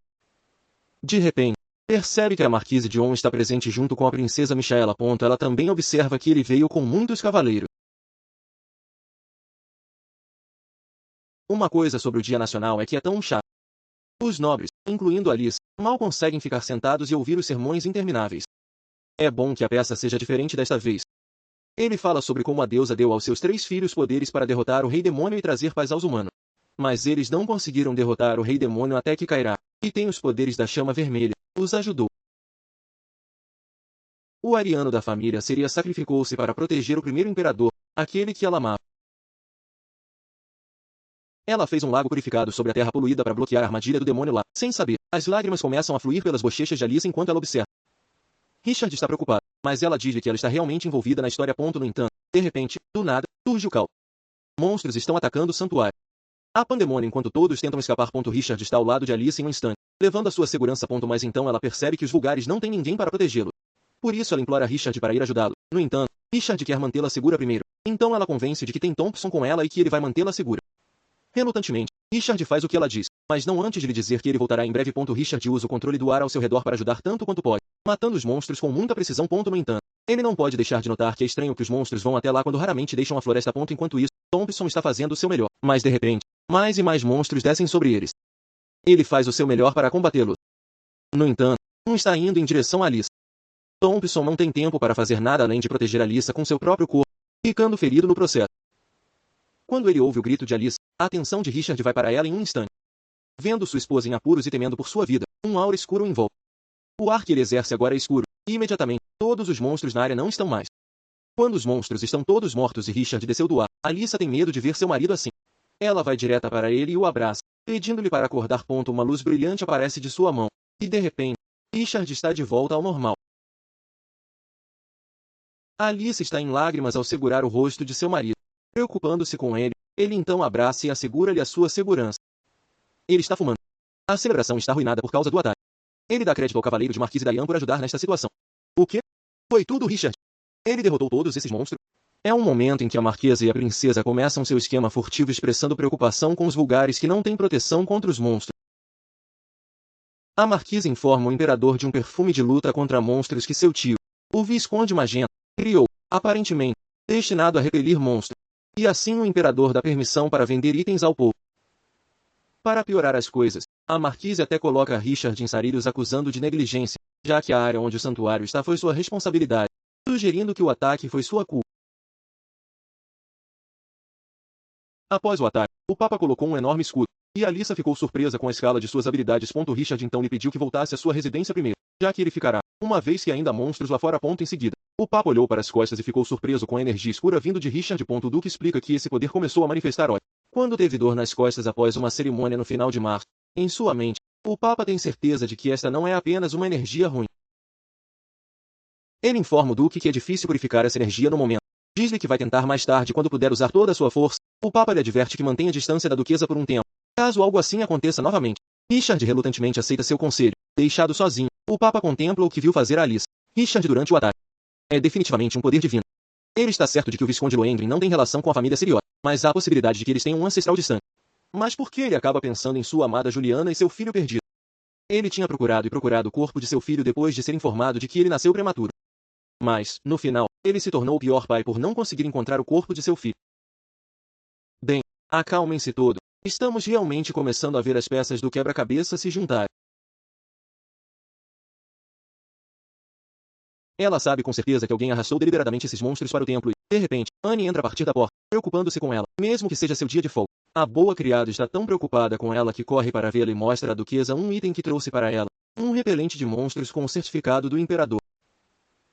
De repente, percebe que a Marquise John está presente junto com a princesa Michaela. Ela também observa que ele veio com muitos cavaleiros. Uma coisa sobre o Dia Nacional é que é tão chato. Os nobres, incluindo Alice, mal conseguem ficar sentados e ouvir os sermões intermináveis. É bom que a peça seja diferente desta vez. Ele fala sobre como a deusa deu aos seus 3 filhos poderes para derrotar o rei demônio e trazer paz aos humanos. Mas eles não conseguiram derrotar o rei demônio até que Cairá, que tem os poderes da chama vermelha, os ajudou. O ariano da família Seria sacrificou-se para proteger o primeiro imperador, aquele que ela amava. Ela fez um lago purificado sobre a terra poluída para bloquear a armadilha do demônio lá. Sem saber, as lágrimas começam a fluir pelas bochechas de Alice enquanto ela observa. Richard está preocupado, mas ela diz-lhe que ela está realmente envolvida na história. No entanto, de repente, do nada, surge o caos. Monstros estão atacando o santuário. Há pandemônio enquanto todos tentam escapar. Richard está ao lado de Alice em um instante, levando a sua segurança. Mas então ela percebe que os vulgares não têm ninguém para protegê-lo. Por isso ela implora a Richard para ir ajudá-lo. No entanto, Richard quer mantê-la segura primeiro. Então ela convence de que tem Thompson com ela e que ele vai mantê-la segura. Relutantemente, Richard faz o que ela diz, mas não antes de lhe dizer que ele voltará em breve. Richard usa o controle do ar ao seu redor para ajudar tanto quanto pode, matando os monstros com muita precisão. No entanto, ele não pode deixar de notar que é estranho que os monstros vão até lá quando raramente deixam a floresta. Enquanto isso, Thompson está fazendo o seu melhor, mas de repente, mais e mais monstros descem sobre eles. Ele faz o seu melhor para combatê-los. No entanto, um está indo em direção a Alice. Thompson não tem tempo para fazer nada além de proteger Alice com seu próprio corpo, ficando ferido no processo. Quando ele ouve o grito de Alice, a atenção de Richard vai para ela em um instante. Vendo sua esposa em apuros e temendo por sua vida, um aura escuro o envolve. O ar que ele exerce agora é escuro, e imediatamente, todos os monstros na área não estão mais. Quando os monstros estão todos mortos e Richard desceu do ar, Alice tem medo de ver seu marido assim. Ela vai direta para ele e o abraça, pedindo-lhe para acordar. Uma luz brilhante aparece de sua mão, e de repente, Richard está de volta ao normal. Alice está em lágrimas ao segurar o rosto de seu marido. Preocupando-se com ele, ele então abraça e assegura-lhe a sua segurança. Ele está fumando. A celebração está arruinada por causa do ataque. Ele dá crédito ao cavaleiro de Marquise Diane por ajudar nesta situação. O quê? Foi tudo Richard. Ele derrotou todos esses monstros? É um momento em que a marquesa e a princesa começam seu esquema furtivo expressando preocupação com os vulgares que não têm proteção contra os monstros. A marquisa informa o imperador de um perfume de luta contra monstros que seu tio, o Visconde Magenta, criou, aparentemente, destinado a repelir monstros. E assim o imperador dá permissão para vender itens ao povo. Para piorar as coisas, a marquise até coloca Richard em sarilhos acusando de negligência, já que a área onde o santuário está foi sua responsabilidade, sugerindo que o ataque foi sua culpa. Após o ataque, o Papa colocou um enorme escudo, e Alyssa ficou surpresa com a escala de suas habilidades. Richard então lhe pediu que voltasse à sua residência primeiro, já que ele ficará, uma vez que ainda há monstros lá fora. Em seguida, o Papa olhou para as costas e ficou surpreso com a energia escura vindo de Richard. O Duque explica que esse poder começou a manifestar ódio quando teve dor nas costas após uma cerimônia no final de março. Em sua mente, o Papa tem certeza de que esta não é apenas uma energia ruim. Ele informa o Duque que é difícil purificar essa energia no momento. Diz-lhe que vai tentar mais tarde quando puder usar toda a sua força. O Papa lhe adverte que mantenha a distância da duquesa por um tempo, caso algo assim aconteça novamente. Richard relutantemente aceita seu conselho. Deixado sozinho, o Papa contempla o que viu fazer a Alice. Richard durante o ataque. É definitivamente um poder divino. Ele está certo de que o Visconde Loendrin não tem relação com a família Siriota, mas há a possibilidade de que eles tenham um ancestral distante. Mas por que ele acaba pensando em sua amada Juliana e seu filho perdido? Ele tinha procurado o corpo de seu filho depois de ser informado de que ele nasceu prematuro. Mas, no final, ele se tornou o pior pai por não conseguir encontrar o corpo de seu filho. Bem, acalmem-se todos. Estamos realmente começando a ver as peças do quebra-cabeça se juntar. Ela sabe com certeza que alguém arrastou deliberadamente esses monstros para o templo e, de repente, Anne entra a partir da porta, preocupando-se com ela, mesmo que seja seu dia de folga. A boa criada está tão preocupada com ela que corre para vê-la e mostra à duquesa um item que trouxe para ela, um repelente de monstros com o certificado do imperador.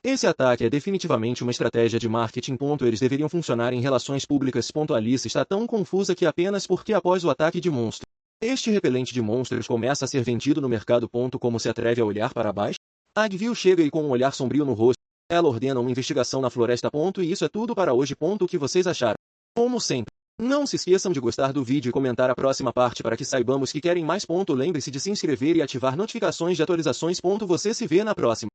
Esse ataque é definitivamente uma estratégia de marketing. Eles deveriam funcionar em relações públicas. Alice está tão confusa que apenas porque após o ataque de monstro, este repelente de monstros começa a ser vendido no mercado. Como se atreve a olhar para baixo? Agville chega e com um olhar sombrio no rosto, ela ordena uma investigação na floresta. E isso é tudo para hoje. O que vocês acharam? Como sempre, não se esqueçam de gostar do vídeo e comentar a próxima parte para que saibamos que querem mais. Lembre-se de se inscrever e ativar notificações de atualizações. Você se vê na próxima.